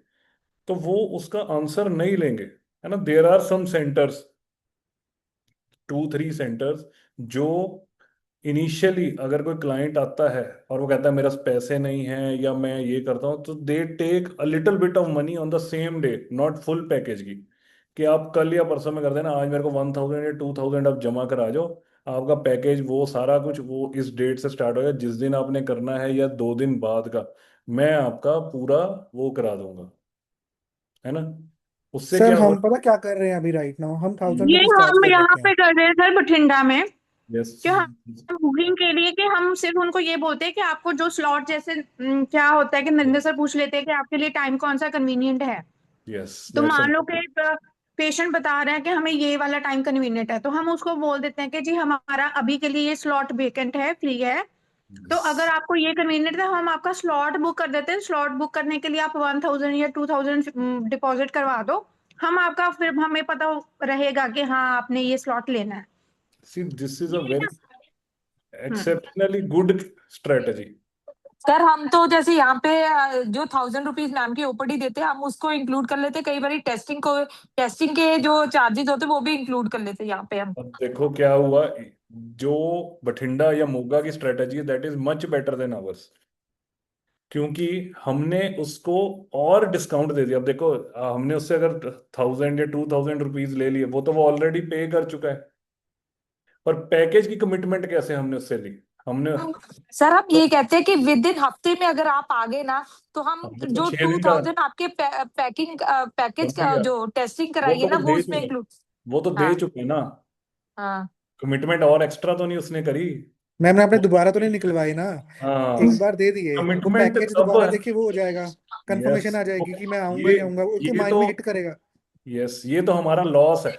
तो वो उसका आंसर नहीं लेंगे, है ना। There are some centres, 2-3 centres, जो इनिशियली अगर कोई क्लाइंट आता है और वो कहता है मेरे पास पैसे नहीं हैं या मैं ये करता हूँ, तो they take a little bit of money on the same day, not full package की, कि आप कल या परसों में कर देना, आज मेरे को 1,000 या 2,000 आप जमा करा जाओ, आपका पैकेज वो सारा कुछ वो इस डेट से स्टार्ट होगा, जिस दिन आपने करना है या 2 दिन बाद का मैं आपका पूरा वो करा दूंगा, है ना। उससे सर क्या हम होगा। पता क्या कर रहे हैं अभी राइट नाउ, हम ये ₹1,000 चार्ज हम कर यहाँ लेते पे हैं। कर रहे हैं सर बठिंडा में, यस। कि हम बुकिंग के लिए कि हम सिर्फ उनको ये बोलते हैं कि आपको जो स्लॉट, जैसे क्या होता है कि नरेंद्र सर पूछ लेते हैं कि आपके लिए टाइम कौन सा कन्वीनियंट है। यस तो दैट्स मान लो कि पेशेंट बता रहा है कि हमें ये वाला टाइम कन्वीनियंट है, तो हम उसको बोल देते हैं कि जी हमारा अभी के लिए ये स्लॉट वेकेंट है, फ्री है, तो अगर आपको ये कन्वीनियंट है हम आपका स्लॉट बुक कर देते हैं। स्लॉट बुक करने के लिए आप 1,000 या 2,000 डिपॉजिट करवा दो, हम आपका फिर हमें पता रहेगा कि हाँ आपने ये स्लॉट लेना है। See this is a very hmm. Exceptionally good strategy. Sir हम तो जैसे यहाँ पे जो ₹1,000 मैम की ओपीडी देते हैं हम उसको इंक्लूड कर लेते हैं, कई बार टेस्टिंग के जो चार्जेस होते हैं वो भी इंक्लूड कर लेते हैं यहाँ पे हम। अब देखो क्या हुआ, जो बठिंडा या मोगा की स्ट्रेटजी है that is much better than hours, क्योंकि हमने उसको और डिस्काउंट दे दिया। अब देखो हमने उससे अगर 1,000 या 2,000 रुपीज ले लिए, वो तो वो ऑलरेडी पे कर चुका है, पर पैकेज की कमिटमेंट कैसे हमने उससे ली, हमने सर हम तो, ये कहते हैं कि विद इन हफ्ते में अगर आप आ गए ना तो हम हमने तो जो 6 दिन का 2,000 आपके पैकेज समझ गया, जो टेस्टिंग वो कराई है तो ना वो वो दे उसमें चुके, इंक्लूड। वो तो दे हाँ चुके ना। हाँ। कमिटमेंट और एक्स्ट्रा तो नहीं उसने करी। मैम ने आपने दोबारा तो नहीं निकलवाए ना, एक हाँ, बार दे दिए, वो कमिटमेंट पैकेज तब, दोबारा देखिए वो हो जाएगा, यस, कंफर्मेशन आ जाएगी कि मैं आऊंगा ये ही आऊंगा, उसके ये माइंड तो में हिट करेगा। यस, ये तो हमारा लॉस है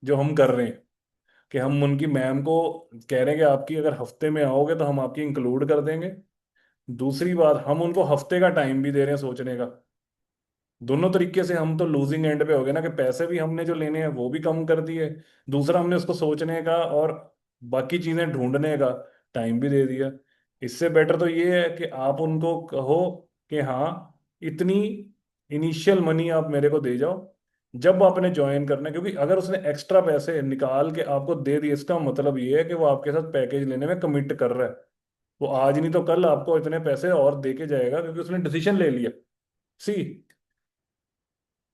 जो हम कर रहे हैं, कि हम उनकी मैम को कह रहे हैं कि आपकी अगर हफ्ते में आओगे तो हम आपकी इंक्लूड कर देंगे। दूसरी बात, हम उनको हफ्ते का टाइम भी दे रहे हैं सोचने का, दोनों तरीके से हम तो लूजिंग एंड पे हो गए ना, कि पैसे भी हमने जो लेने हैं वो भी कम कर दिए, दूसरा हमने उसको सोचने का और बाकी चीजें ढूंढने का टाइम भी दे दिया। इससे बेटर तो ये है कि आप उनको कहो कि हाँ, इतनी इनिशियल मनी आप मेरे को दे जाओ जब आपने ज्वाइन करना है। क्योंकि अगर उसने एक्स्ट्रा पैसे निकाल के आपको दे दिए, इसका मतलब ये है कि वो आपके साथ पैकेज लेने में कमिट कर रहा है। वो आज नहीं तो कल आपको इतने पैसे और दे के जाएगा, क्योंकि उसने डिसीजन ले लिया। सी,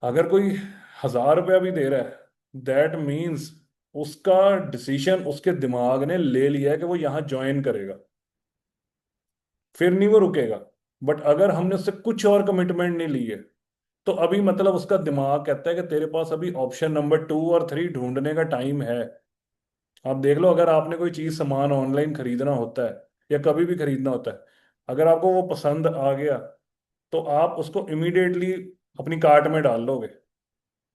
अगर कोई 1,000 रुपया भी दे रहा है, दैट मीन्स उसका डिसीजन उसके दिमाग ने ले लिया है कि वो यहाँ ज्वाइन करेगा, फिर नहीं वो रुकेगा। बट अगर हमने उससे कुछ और कमिटमेंट नहीं ली है, तो अभी मतलब उसका दिमाग कहता है कि तेरे पास अभी ऑप्शन नंबर 2 और 3 ढूंढने का टाइम है। आप देख लो, अगर आपने कोई चीज सामान ऑनलाइन खरीदना होता है या कभी भी खरीदना होता है, अगर आपको वो पसंद आ गया तो आप उसको इमीडिएटली अपनी कार्ट में डाल लोगे।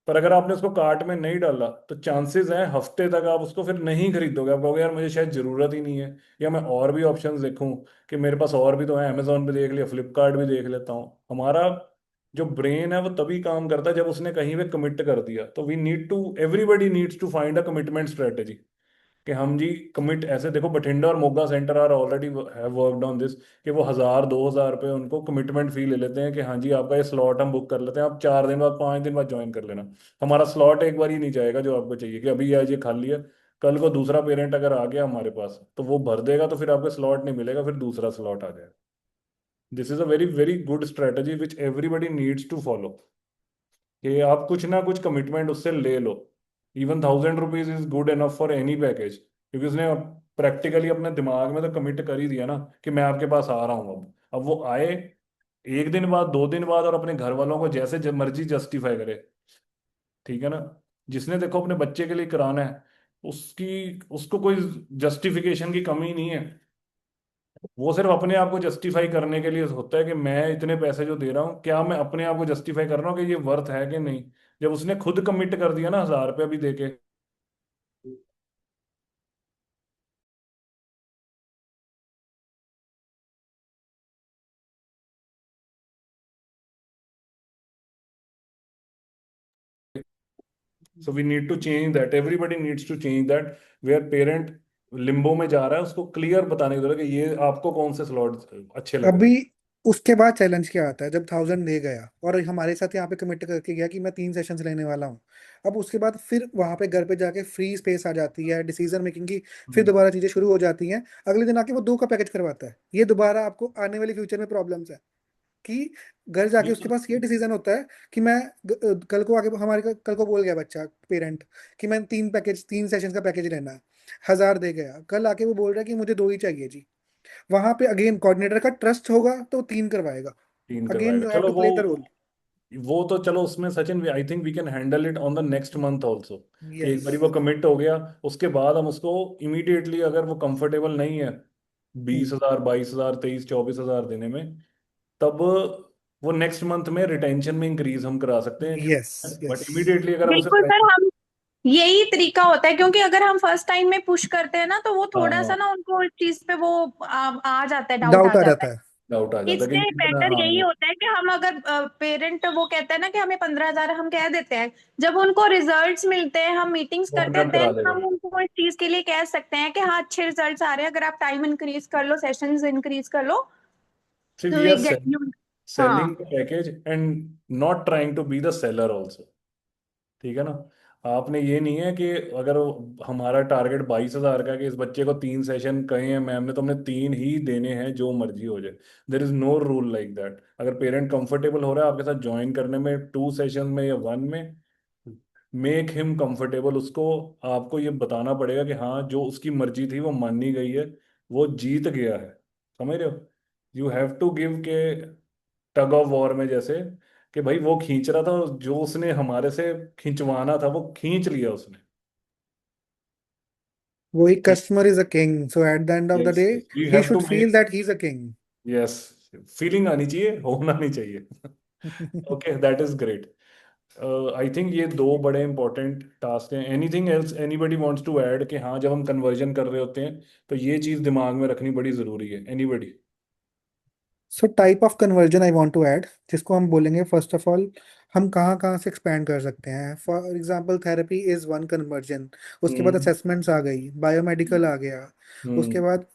पर अगर आपने उसको कार्ट में नहीं डाला तो चांसेस हैं हफ्ते तक आप उसको फिर नहीं खरीदोगे। आप कहोगे यार मुझे शायद जरूरत ही नहीं है, या मैं और भी ऑप्शंस देखूं, कि मेरे पास और भी तो है, अमेजोन पे देख लिया, फ्लिपकार्ट भी देख लेता हूँ। हमारा जो ब्रेन है वो तभी काम करता है जब उसने कहीं पे कमिट कर दिया। तो we need to, everybody needs to find a commitment strategy, कि हम जी कमिट ऐसे। देखो बठिंडा और Moga centre are already have worked on this, कि वो 1,000 2,000 रुपये उनको कमिटमेंट फी ले लेते हैं कि हाँ जी आपका ये स्लॉट हम बुक कर लेते हैं, आप 4 दिन बाद 5 दिन बाद ज्वाइन कर लेना। हमारा स्लॉट एक बार ही नहीं जाएगा जो आपको चाहिए, कि अभी आज ये खाली है, कल को दूसरा पेरेंट अगर आ गया हमारे पास तो वो भर देगा, तो फिर आपको स्लॉट नहीं मिलेगा, फिर दूसरा स्लॉट आ जाएगा। This is a very very good strategy which everybody needs to follow, कि आप कुछ ना कुछ कमिटमेंट उससे ले लो। Even 1,000 rupees is good enough for any package, क्योंकि उसने प्रैक्टिकली अपने दिमाग में तो कमिट कर ही दिया ना कि मैं आपके पास आ रहा हूँ। अब वो आए 1 दिन बाद, 2 दिन बाद, और अपने घर वालों को जैसे मर्जी जस्टिफाई करे, ठीक है ना। जिसने देखो अपने बच्चे के लिए कराना है, उसकी उसको कोई जस्टिफिकेशन की कमी नहीं है। वो सिर्फ अपने आप को जस्टिफाई करने के लिए होता है कि मैं इतने पैसे जो दे रहा हूँ, क्या मैं अपने आप को जस्टिफाई कर रहा हूँ कि ये वर्थ है कि नहीं। जब उसने खुद कमिट कर दिया ना 1,000 रुपया भी देके, so we need to change that, everybody needs to change that. Where parent limbo में जा रहा है, उसको क्लियर बताने की जरूरत है कि ये आपको कौन से स्लॉट अच्छे लग रहे अभी उसके बाद चैलेंज क्या आता है, जब 1,000 दे गया और हमारे साथ यहाँ पे कमिट करके गया कि मैं 3 सेशंस लेने वाला हूँ। अब उसके बाद फिर वहां पे घर पे जाके फ्री स्पेस आ जाती है, डिसीजन मेकिंग की फिर हैं। दोबारा चीजें शुरू हो जाती हैं। अगले दिन आके वो 2 का पैकेज करवाता है। ये दोबारा आपको आने वाली फ्यूचर में प्रॉब्लम्स है कि घर जाके उसके पास ये डिसीजन होता है कि मैं कल को आगे हमारे कल को बोल गया बच्चा पेरेंट कि मैं 3 सेशन का पैकेज लेना है, 1,000 दे गया, कल आके वो बोल रहा है कि मुझे 2 ही चाहिए जी। वहां पे अगेन कोऑर्डिनेटर का ट्रस्ट होगा तो 3 करवाएगा। तीन अगेन करवाएगा, यू हैव चलो टू वो प्ले द रोल। वो तो चलो उसमें Sachin, I think we can handle it on the next month also, कि एक यस। बार वो कमिट हो गया, उसके बाद हम उसको इमीडिएटली, अगर वो कंफर्टेबल नहीं है 20,000 22,000 23 24,000 देने में, तब वो नेक्स्ट मंथ में रिटेंशन में इंक्रीज हम करा सकते यस हैं। यस। बट इमीडिएटली अगर हम उसे बिल्कुल सर, हम यही तरीका होता है, क्योंकि अगर हम फर्स्ट टाइम में पुश करते हैं ना तो वो थोड़ा सा हाँ, ना उनको इस चीज पे वो आ जाता है, डाउट आ डाउट आ जाता जाता है। है। डाउट आ जाता है इससे कि नहीं बेटर हाँ यही होता है कि हम अगर पेरेंट वो कहता है ना कि हमें 15,000 हम कह देते हैं, जब उनको रिजल्ट्स मिलते हैं, हम मीटिंग्स वो करते अपने हैं, आप करा देन देगा। हम उनको इस चीज के लिए कह सकते हैं कि हाँ अच्छे रिजल्ट्स आ रहे हैं, अगर आप टाइम इंक्रीज कर लो, सेशंस इंक्रीज कर लो, सी, तो we we are get you. हाँ। Selling the package and not trying to be the seller also, ठीक है ना। आपने ये नहीं है कि अगर हमारा टारगेट 22,000 का है कि इस बच्चे को 3 सेशन कहे हैं मैम ने तो हमने 3 ही देने हैं, जो मर्जी हो जाए। There is no rule like that. अगर पेरेंट कंफर्टेबल हो रहा है आपके साथ ज्वाइन करने में 2 सेशन में या 1 में, मेक हिम कंफर्टेबल। उसको आपको ये बताना पड़ेगा कि हाँ जो उसकी मर्जी थी वो मानी गई है, वो जीत गया है। समझ रहे हो? यू हैव टू गिव के टग ऑफ वॉर में जैसे, कि भाई वो खींच रहा था, जो उसने हमारे से खींचवाना था वो खींच लिया उसने। वही customer is a king, so at the end of the yes, day you he have to should feel make, that he is a king. Yes, feeling आनी चाहिए, होना नहीं चाहिए। Okay, that is great. I think ये 2 बड़े important task हैं। Anything else anybody wants to add, कि हाँ जब हम कन्वर्जन कर रहे होते हैं तो ये चीज़ दिमाग में रखनी बड़ी ज़रूरी है। Anybody? So type of conversion I want to add, जिसको हम बोलेंगे फर्स्ट ऑफ ऑल हम कहाँ कहाँ से एक्सपैंड कर सकते हैं। For example therapy is one conversion, उसके बाद असेसमेंट्स आ गई, बायोमेडिकल आ गया, उसके हम्म। बाद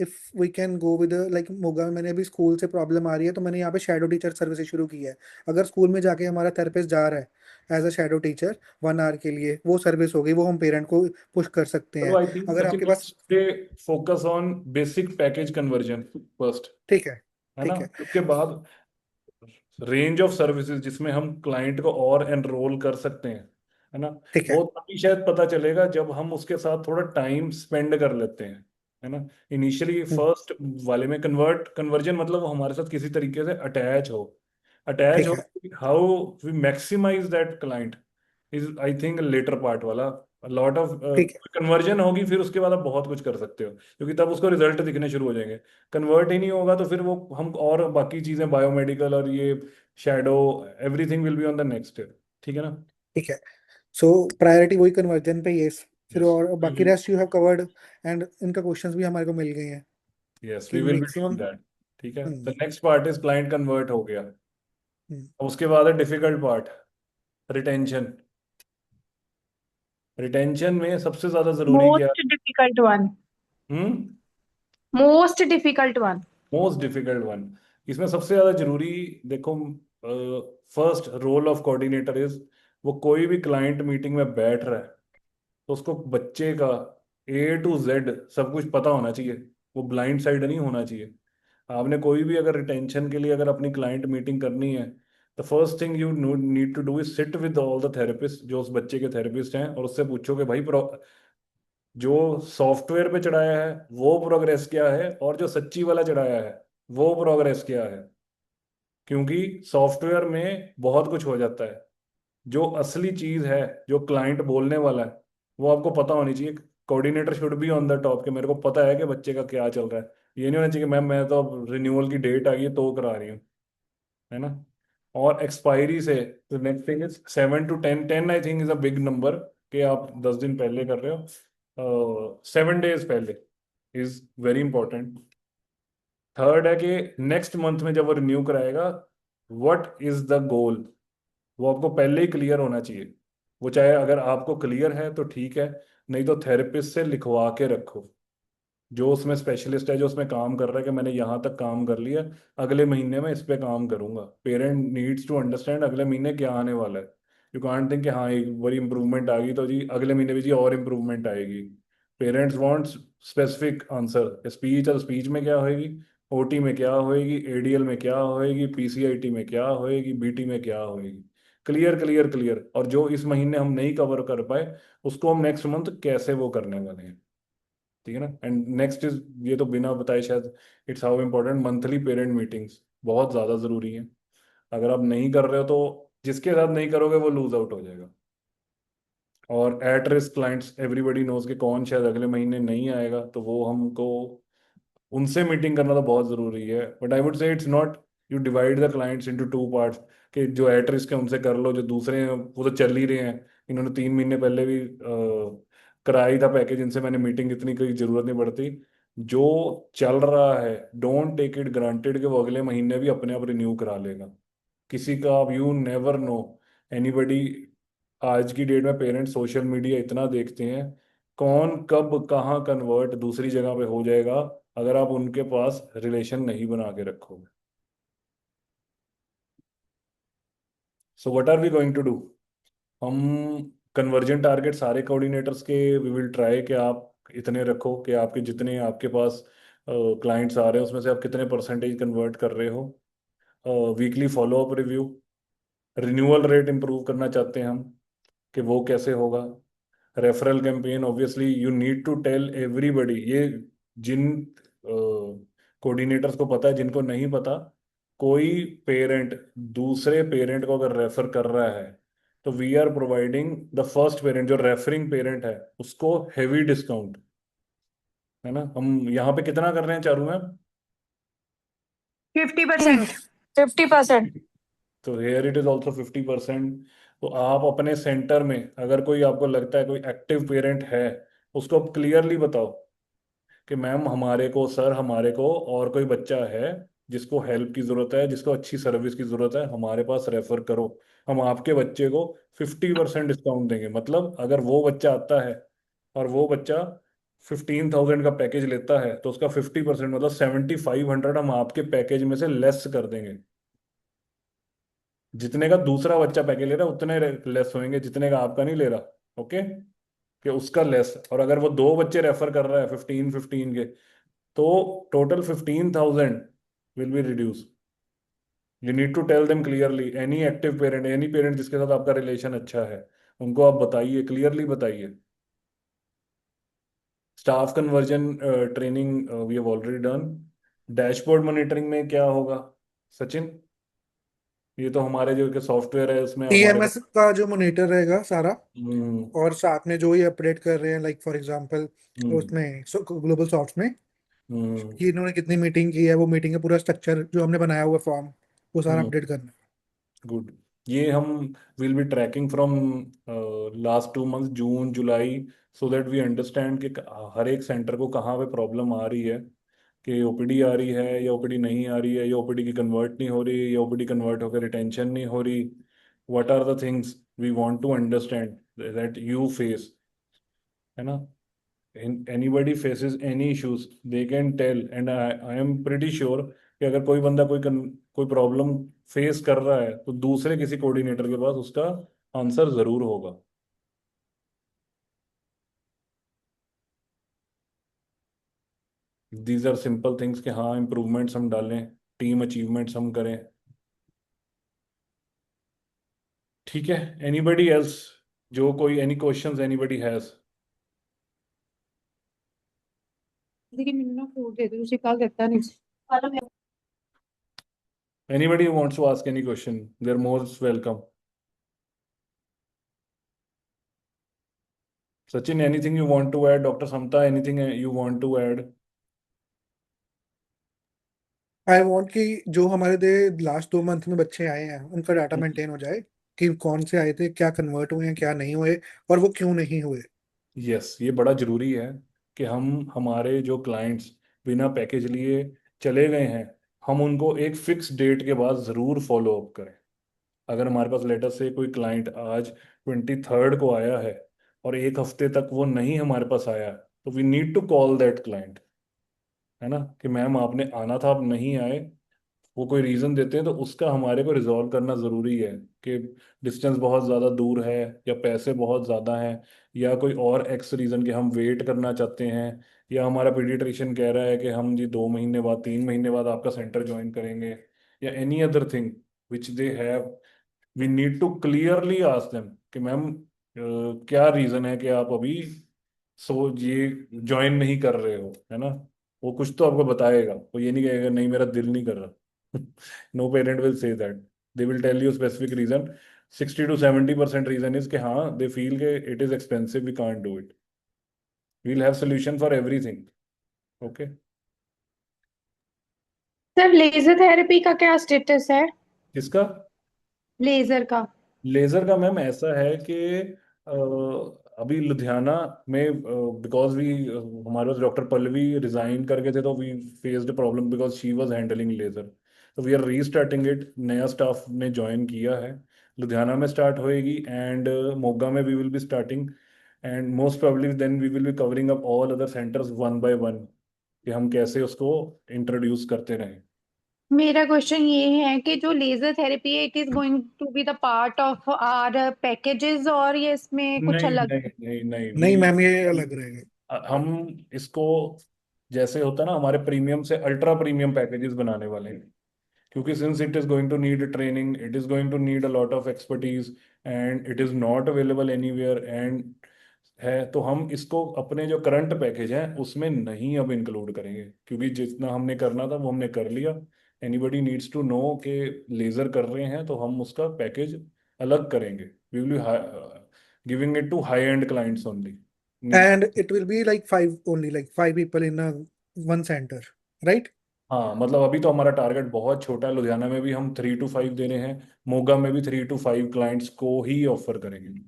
if we can go with like Moga, मैंने अभी स्कूल से प्रॉब्लम आ रही है तो मैंने यहाँ पे शैडो टीचर सर्विस शुरू की है। अगर स्कूल में जाके हमारा थेरेपिस्ट जा रहा है as a shadow teacher 1 hour के लिए, वो सर्विस हो गई, वो हम पेरेंट को पुश कर सकते चलो हैं। आई थिंक अगर सचिन आपके पास, let's focus on basic package conversion first, ठीक है, है ना। ठीक है, उसके बाद रेंज ऑफ सर्विसेज जिसमें हम क्लाइंट को और एनरोल कर सकते हैं, है ना। ठीक है, वो तभी शायद पता चलेगा जब हम उसके साथ थोड़ा टाइम स्पेंड कर लेते हैं, है ना। इनिशियली हम्म, फर्स्ट वाले में कन्वर्जन मतलब वो हमारे साथ किसी तरीके से अटैच ठीक हो। है, how we maximise that client is I think latter part वाला। लॉट ऑफ ठीक है, कन्वर्जन होगी फिर उसके बाद आप बहुत कुछ कर सकते हो, क्योंकि तब उसको रिजल्ट दिखने शुरू हो जाएंगे। कन्वर्ट ही नहीं होगा तो फिर वो हम और बाकी चीजें बायोमेडिकल और ये shadow everything will be on the next, ठीक है ना। ठीक है। सो प्रायोरिटी वही कन्वर्जन पे, ये फिर यस और बाकी rest you have covered. And इनका क्वेश्चंस भी हमारे को मिल गए हैं यस कि we will be doing maximum. That. ठीक है, hmm, the next part is client convert हो गया। हम्म, अब उसके बाद है डिफिकल्ट पार्ट, रिटेंशन। रिटेंशन में सबसे ज्यादा जरूरी क्या Most difficult one. है? Most difficult one. Most difficult one. इसमें सबसे ज्यादा जरूरी, देखो, first role of coordinator is, वो कोई भी क्लाइंट मीटिंग में बैठ रहा है तो उसको बच्चे का A to Z सब कुछ पता होना चाहिए। वो ब्लाइंड साइड नहीं होना चाहिए। आपने कोई भी अगर रिटेंशन के लिए अगर अपनी क्लाइंट मीटिंग करनी है, तो first thing you need to do is sit with all the therapist जो उस बच्चे के थेरेपिस्ट हैं, और उससे पूछो कि भाई जो सॉफ्टवेयर पे चढ़ाया है वो प्रोग्रेस क्या है, और जो सच्ची वाला चढ़ाया है वो प्रोग्रेस क्या है। क्योंकि सॉफ्टवेयर में बहुत कुछ हो जाता है, जो असली चीज है, जो क्लाइंट बोलने वाला है, वो आपको पता होनी चाहिए। Coordinator should be on the top, कि मेरे को पता है कि बच्चे का क्या चल रहा है। ये नहीं होना चाहिए कि मैम मैं तो अब रिन्यूअल की डेट आ गई है तो करा रही हूँ, है ना। और एक्सपायरी से, next thing is 7 to 10, 10 I think is a big number, कि आप 10 दिन पहले कर रहे हो, 7 डेज पहले इज वेरी इंपॉर्टेंट। थर्ड है कि नेक्स्ट मंथ में जब वो रिन्यू कराएगा, व्हाट इज द गोल, वो आपको पहले ही क्लियर होना चाहिए। वो चाहे अगर आपको क्लियर है तो ठीक है, नहीं तो थेरेपिस्ट से लिखवा के रखो, जो उसमें स्पेशलिस्ट है, जो उसमें काम कर रहा है, कि मैंने यहाँ तक काम कर लिया, अगले महीने में इस पे काम करूंगा। पेरेंट नीड्स टू अंडरस्टैंड अगले महीने क्या आने वाला है। यू कांट थिंक कि हाँ एक बारी इंप्रूवमेंट आ गई तो जी अगले महीने भी जी और इम्प्रूवमेंट आएगी। Parents want specific answer. Speech और स्पीच में क्या होएगी, ओटी में क्या होएगी, एडीएल में क्या होएगी, पीसीआईटी में क्या होएगी, बीटी में क्या होएगी। Clear clear clear. और जो इस महीने हम नहीं कवर कर पाए उसको हम नेक्स्ट मंथ कैसे वो करने वाले हैं, ठीक है ना। एंड नेक्स्ट इज, ये तो बिना बताए शायद, it's how important monthly parent meetings बहुत ज़्यादा ज़रूरी हैं। अगर आप नहीं कर रहे हो तो जिसके साथ नहीं करोगे वो लूज आउट हो जाएगा। और at risk clients everybody knows कि कौन शायद अगले महीने नहीं आएगा, तो वो हमको उनसे मीटिंग करना तो बहुत ज़रूरी है। But I would say it's not, you divide the clients into 2 parts, कि जो एट रिस्क है उनसे कर लो, जो दूसरे हैं वो तो चल ही रहे हैं, इन्होंने 3 महीने पहले भी कराया ही था पैकेज, इनसे मैंने मीटिंग इतनी कोई ज़रूरत नहीं पड़ती। जो चल रहा है डोंट टेक इट ग्रांटेड कि वो अगले महीने भी अपने आप रिन्यू करा लेगा। किसी का, आप यू नेवर नो एनीबडी। आज की डेट में पेरेंट्स सोशल मीडिया इतना देखते हैं, कौन कब कहाँ कन्वर्ट दूसरी जगह पे हो जाएगा अगर आप उनके पास रिलेशन नहीं बना के रखोगे। So what are we going to do, हम कन्वर्जन टारगेट सारे कोऑर्डिनेटर्स के वी विल ट्राई कि आप इतने रखो कि आपके जितने आपके पास क्लाइंट्स आ रहे हैं उसमें से आप कितने परसेंटेज कन्वर्ट कर रहे हो। Weekly follow up review, renewal rate improve करना चाहते हैं हम, कि वो कैसे होगा। Referral campaign, obviously you need to tell everybody. ये जिन कोऑर्डिनेटर्स को पता है, जिनको नहीं पता, कोई पेरेंट दूसरे पेरेंट को अगर रेफर कर रहा है तो we are providing the first parent, जो रेफरिंग पेरेंट है उसको हेवी डिस्काउंट, है ना। हम यहाँ पे कितना कर रहे हैं चारू मैम? 50%. 50%। तो हेयर इट इज ऑल्सो 50%। तो आप अपने सेंटर में अगर कोई आपको लगता है कोई एक्टिव पेरेंट है, उसको आप क्लियरली बताओ कि मैम हमारे को, सर हमारे को और कोई बच्चा है जिसको हेल्प की ज़रूरत है, जिसको अच्छी सर्विस की ज़रूरत है, हमारे पास रेफ़र करो। हम आपके बच्चे को 50% डिस्काउंट देंगे। मतलब अगर वो बच्चा आता है और वो बच्चा 15,000 का पैकेज लेता है तो उसका 50% मतलब 7,500 हम आपके पैकेज में से लेस कर देंगे। जितने का दूसरा बच्चा पैकेज ले रहा है उतने लेस होंगे, जितने का आपका नहीं ले रहा। ओके, कि उसका लेस। और अगर वो दो बच्चे रेफर कर रहा है 15 15 के, तो total 15,000 will be reduce. You need to tell them clearly. Any active parent, any parent जिसके साथ आपका रिलेशन अच्छा है, उनको आप बताइए, क्लियरली बताइए। Staff conversion training we have already done. Dashboard monitoring में क्या होगा सचिन? ये तो हमारे जो सॉफ्टवेयर है उसमें हमारे टीएमएस का जो मॉनिटर रहेगा सारा, हम्म और साथ में जो ये अपडेट कर रहे हैं, लाइक फॉर एग्जांपल हम्म उसमें ग्लोबल सॉफ्ट में हम्म कि इन्होंने कितनी मीटिंग की है, वो मीटिंग का पूरा स्ट्रक्चर जो हमने बनाया हुआ फॉर्म, वो सारा हम्म अपडेट करना गुड। ये हम will be tracking from last 2 months, June July, so that we understand कि हर एक सेंटर को कहाँ पे प्रॉब्लम आ रही है, कि ओपीडी आ रही है या ओपीडी नहीं आ रही है, या ओपीडी की कन्वर्ट नहीं हो रही, या ओपीडी कन्वर्ट होकर रिटेंशन नहीं हो रही। What are the things we want to understand that you face, है ना? anybody faces any issues they can tell, and I am pretty sure कि अगर कोई बंदा कोई प्रॉब्लम फेस कर रहा है तो दूसरे किसी कोऑर्डिनेटर के पास उसका आंसर जरूर होगा। दीज आर सिंपल थिंग्स कि हाँ इम्प्रूवमेंट्स हम डालें, टीम अचीवमेंट्स हम करें। ठीक है, एनीबडी एल्स? जो कोई एनी क्वेश्चंस एनीबडी हैज? देखिए मैंने ना फ्रूट दे दो, उसे कल देता नहीं। Anybody who wants to ask any question, they're most welcome. Sachin, anything you want to add? Dr. Samta, anything you want to add? I want कि जो हमारे दे लास्ट 2 मंथ में बच्चे आए हैं उनका डाटा मेंटेन हो जाए, कि कौन से आए थे, क्या कन्वर्ट हुए हैं, क्या नहीं हुए, और वो क्यों नहीं हुए। यस, ये बड़ा जरूरी है कि हम हमारे जो क्लाइंट्स बिना पैकेज लिए चले गए हैं, हम उनको एक फिक्स डेट के बाद ज़रूर फॉलो अप करें। अगर हमारे पास लेटर से कोई क्लाइंट आज 23rd को आया है और एक हफ्ते तक वो नहीं हमारे पास आया, तो we need to call that client, है ना, कि मैम आपने आना था, आप नहीं आए। वो कोई रीज़न देते हैं तो उसका हमारे को रिजॉल्व करना ज़रूरी है, कि डिस्टेंस बहुत ज़्यादा दूर है, या पैसे बहुत ज़्यादा हैं, या कोई और एक्स रीज़न कि हम वेट करना चाहते हैं, या हमारा पीडियाट्रिशियन कह रहा है कि हम जी 2 महीने बाद 3 महीने बाद आपका सेंटर ज्वाइन करेंगे, या any other thing which they have. We need to clearly ask them कि मैम क्या रीज़न है कि आप अभी ये ज्वाइन नहीं कर रहे हो, है ना? वो कुछ तो आपको बताएगा, वो ये नहीं कहेगा नहीं मेरा दिल नहीं कर रहा। No parent will say that, they will tell you specific reason. 60 to 70% reason is कि हाँ दे फील के it is expensive, we can't do it. We'll have solution for everything. Okay. Sir laser therapy का क्या status है? किसका? Laser का। Laser का ma'am ऐसा है कि अ, अभी लुधियाना में, बिकॉज वी हमारे पास डॉक्टर पल्लवी रिजाइन करके थे, तो we faced problem because she was handling laser. तो वी आर रीस्टार्टिंग इट, नया स्टाफ ने ज्वाइन किया है। लुधियाना में स्टार्ट होएगी, एंड मोगा में we will be starting, and most probably then we will be covering up all other centres one by one, कि हम कैसे उसको इंट्रोड्यूस करते रहें। मेरा क्वेश्चन ये है कि जो लेजर थेरेपी है, it is going to be the part of our packages, और ये इसमें कुछ नहीं अलग? नहीं नहीं नहीं, नहीं वी मैम, ये अलग रहेगा। हम इसको जैसे होता है ना, हमारे प्रीमियम से अल्ट्रा प्रीमियम पैकेजेस बनाने वाले हैं, क्योंकि since it is going to need training, it is going to need a lot of expertise, and it is not available anywhere, and है तो हम इसको अपने जो करंट पैकेज है उसमें नहीं अब इंक्लूड करेंगे, क्योंकि जितना हमने करना था वो हमने कर लिया। एनीबडी नीड्स टू नो कि लेजर कर रहे हैं तो हम उसका पैकेज अलग करेंगे। We will be giving it to high end clients only. And it will be like 5 only, like 5 people in one centre, right? हाँ, मतलब अभी तो हमारा टारगेट बहुत छोटा है। लुधियाना में भी हम 3 to 5 दे रहे हैं, मोगा में भी 3 to 5 क्लाइंट्स को ही ऑफर करेंगे।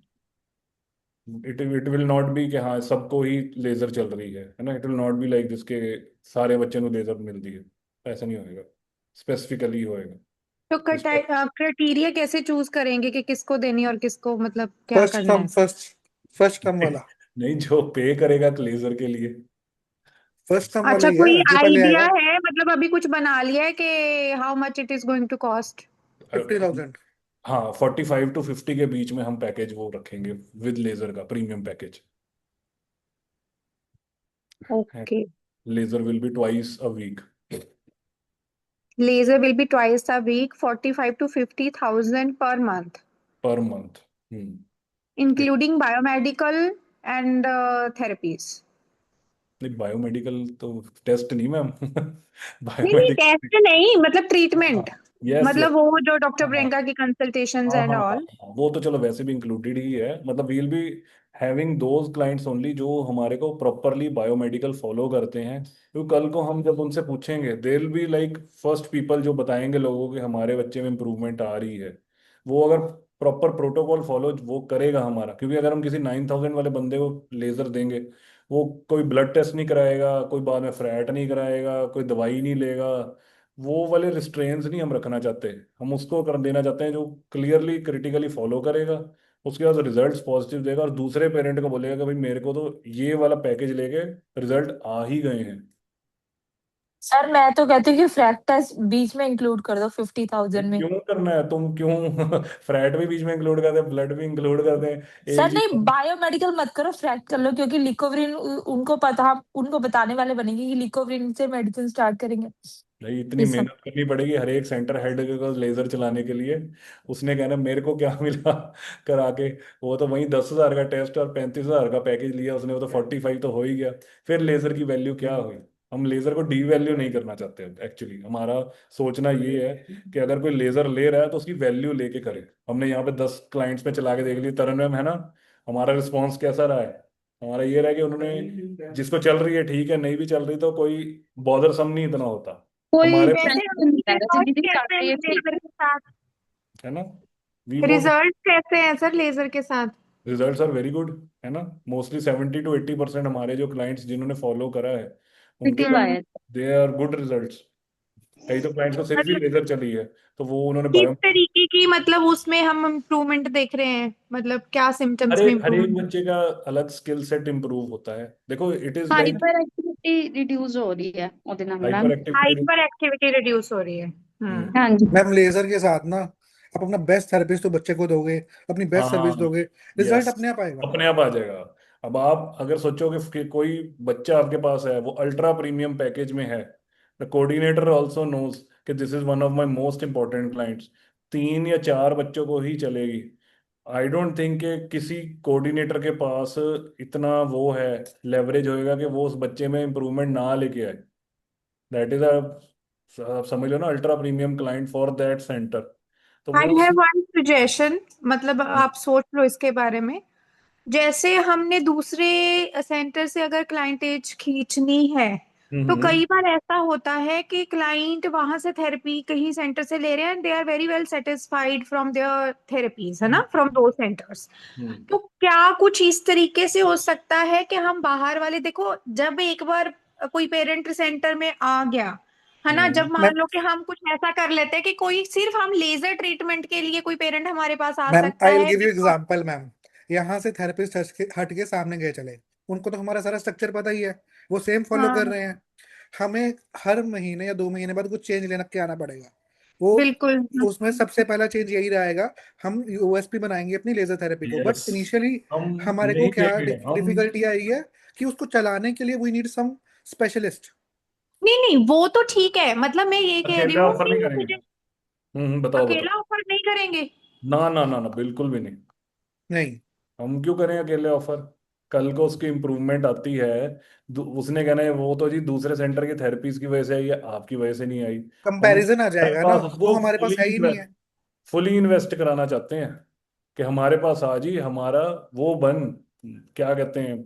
इट विल नॉट बी कि हाँ सबको ही लेजर चल रही है ना, it will not be like this के सारे बच्चे को लेजर मिलती है, ऐसा नहीं होएगा। स्पेसिफिकली होएगा तो इस पर। क्राइटेरिया कैसे चूज करेंगे कि किसको देनी और किसको मतलब क्या फर्स्ट करना कम है? फर्स्ट कम वाला। नहीं, जो पे करेगा लेजर के लिए। फर्स्ट कम वाला अच्छा, ही कोई है जो पहले आइडिया आएगा। है मतलब अभी कुछ बना लिया है कि how much it is going to cost? 50,000। हाँ, 45 to 50 के बीच में हम पैकेज वो रखेंगे विद लेजर का प्रीमियम पैकेज है। Okay. Laser will be twice a week laser will be twice a week, 45 to 50,000 per month, per month. including biomedical and therapies. नहीं, biomedical तो टेस्ट नहीं मैम। नहीं नहीं, बायोमेडिकल। टेस्ट नहीं, मतलब treatment, yes yes. मतलब वो जो डॉक्टर हाँ प्रियंका की कंसल्टेशंस हाँ एंड हाँ हाँ ऑल। हाँ, वो तो चलो वैसे भी इंक्लूडेड ही है। मतलब we'll be having those clients only जो हमारे को प्रॉपरली बायोमेडिकल फॉलो करते हैं। क्योंकि कल को हम जब उनसे पूछेंगे they will be like first people जो बताएंगे लोगों के हमारे बच्चे में इंप्रूवमेंट आ रही है। वो अगर प्रॉपर प्रोटोकॉल फॉलो वो करेगा हमारा, क्योंकि अगर हम किसी 9,000 वाले बंदे को लेजर देंगे, वो कोई ब्लड टेस्ट नहीं कराएगा, कोई बाद में फ्रैट नहीं कराएगा, कोई दवाई नहीं लेगा, वो वाले रिस्ट्रेंस नहीं हम रखना चाहते। हम उसको कर देना चाहते हैं जो क्लियरली क्रिटिकली फॉलो करेगा, उसके बाद रिजल्ट्स पॉजिटिव देगा और दूसरे पेरेंट को बोलेगा कि भाई मेरे को तो ये वाला पैकेज लेके रिजल्ट आ ही गए हैं। सर मैं तो कहती हूँ कि फ्रैट टेस्ट बीच में इंक्लूड कर दो ये 50,000 में। क्यों करना है? तुम क्यों फ्रैट भी बीच में इंक्लूड कर दे, ब्लड भी इंक्लूड कर दे, एक सर चीज। नहीं, बायोमेडिकल मत करो, फ्रैट कर लो, क्योंकि लिकोवरिन उनको पता, हम उनको बताने वाले बनेंगे कि लिकोवरिन से मेडिसिन स्टार्ट करेंगे। भाई इतनी ये सब। मेहनत करनी पड़ेगी हर एक सेंटर हेड को लेजर चलाने के लिए। उसने कहना मेरे को क्या मिला करा के। वो तो वही 10,000 का टेस्ट और 35,000 का पैकेज लिया उसने, वो तो 45 तो हो ही गया। फिर लेजर की वैल्यू क्या हुई? हम लेजर को डी वैल्यू नहीं करना चाहते। एक्चुअली हमारा सोचना ये है कि अगर कोई लेजर ले रहा है तो उसकी वैल्यू लेके करे। हमने यहाँ पे 10 क्लाइंट्स में चला के देख लिया, तरन मैम है ना, हमारा रिस्पॉन्स कैसा रहा है? हमारा ये रहा कि उन्होंने जिसको चल रही है ठीक है, नहीं भी चल रही तो कोई बॉदर सम नहीं इतना होता कोई हमारे। वैसे टेंशन नहीं है, जैसे रिजल्ट दीदी चल कैसे रही हैं है ठीक लेजर है। के साथ? है ना, वी वॉन्ट रिजल्ट कैसे हैं सर लेजर के साथ? Results are very good. है ना, मोस्टली 70 to 80% हमारे जो क्लाइंट्स जिन्होंने फॉलो करा है उनके निकल पास आया। They are good results. कई तो क्लाइंट्स को सिर्फ ही मतलब लेजर चली है तो वो उन्होंने किस बायो। तरीके की, मतलब उसमें हम इम्प्रूवमेंट देख रहे हैं, मतलब क्या हर सिम्टम्स में एक हर एक इम्प्रूवमेंट? बच्चे का अलग स्किल सेट इंप्रूव होता है। देखो it is like hyper activity reduce हो रही है ਉਹਦੇ ਨਾਲ hyper ma'am. Activity. Hyper activity reduce हो रही है। हाँ जी। मैम लेजर के साथ ना आप अपना बेस्ट थेरेपिस्ट तो बच्चे को दोगे, अपनी बेस्ट सर्विस हाँ दोगे, रिजल्ट यस, अपने आप आएगा। अपने आप आ जाएगा। अब आप अगर सोचोगे कि कोई बच्चा आपके पास है वो अल्ट्रा प्रीमियम पैकेज में है, द कोऑर्डिनेटर ऑल्सो नोज कि this is one of my most important clients, 3 या 4 बच्चों को ही चलेगी। आई डोंट थिंक कि किसी कोऑर्डिनेटर के पास इतना वो है लेवरेज होएगा कि वो उस बच्चे में इंप्रूवमेंट ना लेके आए। दैट इज आप समझ लो ना, ultra premium client for that centre. तो वो आई हैव वन सजेशन, मतलब आप सोच लो इसके बारे में। जैसे हमने दूसरे सेंटर से अगर क्लाइंटेज खींचनी है, तो हम्म कई बार ऐसा होता है कि क्लाइंट वहां से थेरेपी कहीं सेंटर से ले रहे हैं, they are very well satisfied from their therapies, है ना, फ्रॉम दो सेंटर्स। हम्म तो क्या कुछ इस तरीके से हो सकता है कि हम बाहर वाले, देखो जब एक बार कोई पेरेंट सेंटर में आ गया, है ना, जब मैम मान लो कि हम कुछ ऐसा कर लेते हैं कि कोई सिर्फ हम लेजर ट्रीटमेंट के लिए कोई पेरेंट हमारे पास आ मैम सकता आई विल है give you because. Example ma'am. यहाँ से थेरेपिस्ट हट के सामने गए चले, उनको तो हमारा सारा स्ट्रक्चर पता ही है, वो सेम फॉलो कर हाँ रहे हैं। हमें हर महीने या 2 महीने बाद कुछ चेंज लेना के आना पड़ेगा। वो बिल्कुल। उसमें सबसे पहला चेंज यही रहेगा, हम यूएसपी बनाएंगे अपनी लेजर थेरेपी को। बट यस, इनिशियली हम हमारे को नहीं क्या देंगे हम। डिफिकल्टी आई है कि उसको चलाने के लिए वी नीड सम स्पेशलिस्ट। नहीं नहीं, वो तो ठीक है, मतलब मैं ये कह रही अकेला हूँ ऑफर कि नहीं करेंगे। मुझे बताओ बताओ। अकेला ऑफर नहीं करेंगे। ना ना ना ना, बिल्कुल भी नहीं। नहीं हम क्यों करें अकेले ऑफर? कल को उसकी इम्प्रूवमेंट आती है, उसने कहना है वो तो जी दूसरे सेंटर की थेरेपीज की वजह से आई है, आपकी वजह से नहीं आई। हम कंपैरिजन आ हमारे जाएगा ना, पास वो उसको हमारे पास है ही नहीं है। फुली इन्वेस्ट कराना चाहते हैं कि हमारे पास आ जी, हमारा वो बन, क्या कहते हैं,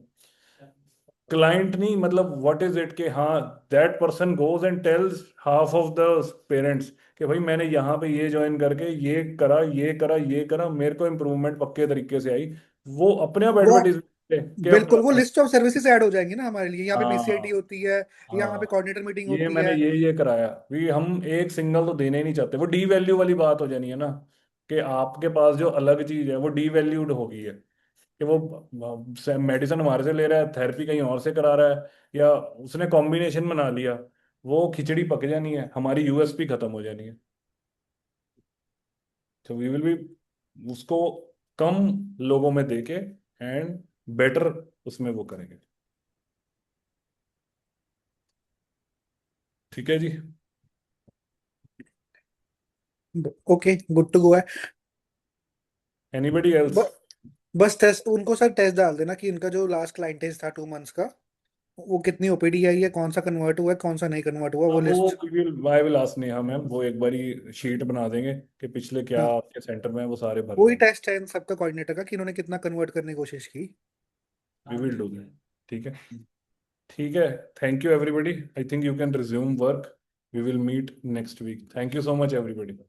क्लाइंट नहीं, मतलब व्हाट इज इट कि हाँ that person goes and tells half of the parents कि भाई मैंने यहाँ पे ये ज्वाइन करके ये करा ये करा ये करा, मेरे को इम्प्रूवमेंट पक्के तरीके से आई। वो अपने आप वो एडवर्टीज कि बिल्कुल, वो अब लिस्ट ऑफ सर्विसेज ऐड हो जाएंगी ना हमारे लिए। यहाँ पे पीसीआईटी हाँ होती है, यहाँ पे हाँ, कोऑर्डिनेटर मीटिंग ये होती मैंने है। ये कराया भी, हम एक सिंगल तो देना ही नहीं चाहते। वो डी वैल्यू वाली बात हो जानी है ना, कि आपके पास जो अलग चीज है वो डी वैल्यूड हो गई है, कि वो मेडिसिन हमारे से ले रहा है, थेरेपी कहीं और से करा रहा है, या उसने कॉम्बिनेशन बना लिया, वो खिचड़ी पक जानी है, हमारी यूएसपी खत्म हो जानी है। तो वी विल बी उसको कम लोगों में देके एंड बेटर उसमें वो करेंगे। ठीक है जी। ओके, गुड टू गो है। Anybody else? ब, बस टेस्ट उनको सर टेस्ट डाल देना कि इनका जो लास्ट क्लाइंट टेस्ट था 2 मंथ्स का, वो कितनी ओपीडी आई है, कौन सा कन्वर्ट हुआ है, कौन सा नहीं कन्वर्ट हुआ, वो वो list. I will ask Neha ma'am, वो एक बारी शीट बना देंगे कि पिछले क्या हाँ, आपके सेंटर में है, वो सारे भर वही देंगे। टेस्ट है इन सबका कोऑर्डिनेटर का कि इन्होंने कितना कन्वर्ट करने की कोशिश की। We will do that. ठीक है, ठीक है। Thank you everybody, I think you can resume work. We will meet next week. Thank you so much everybody.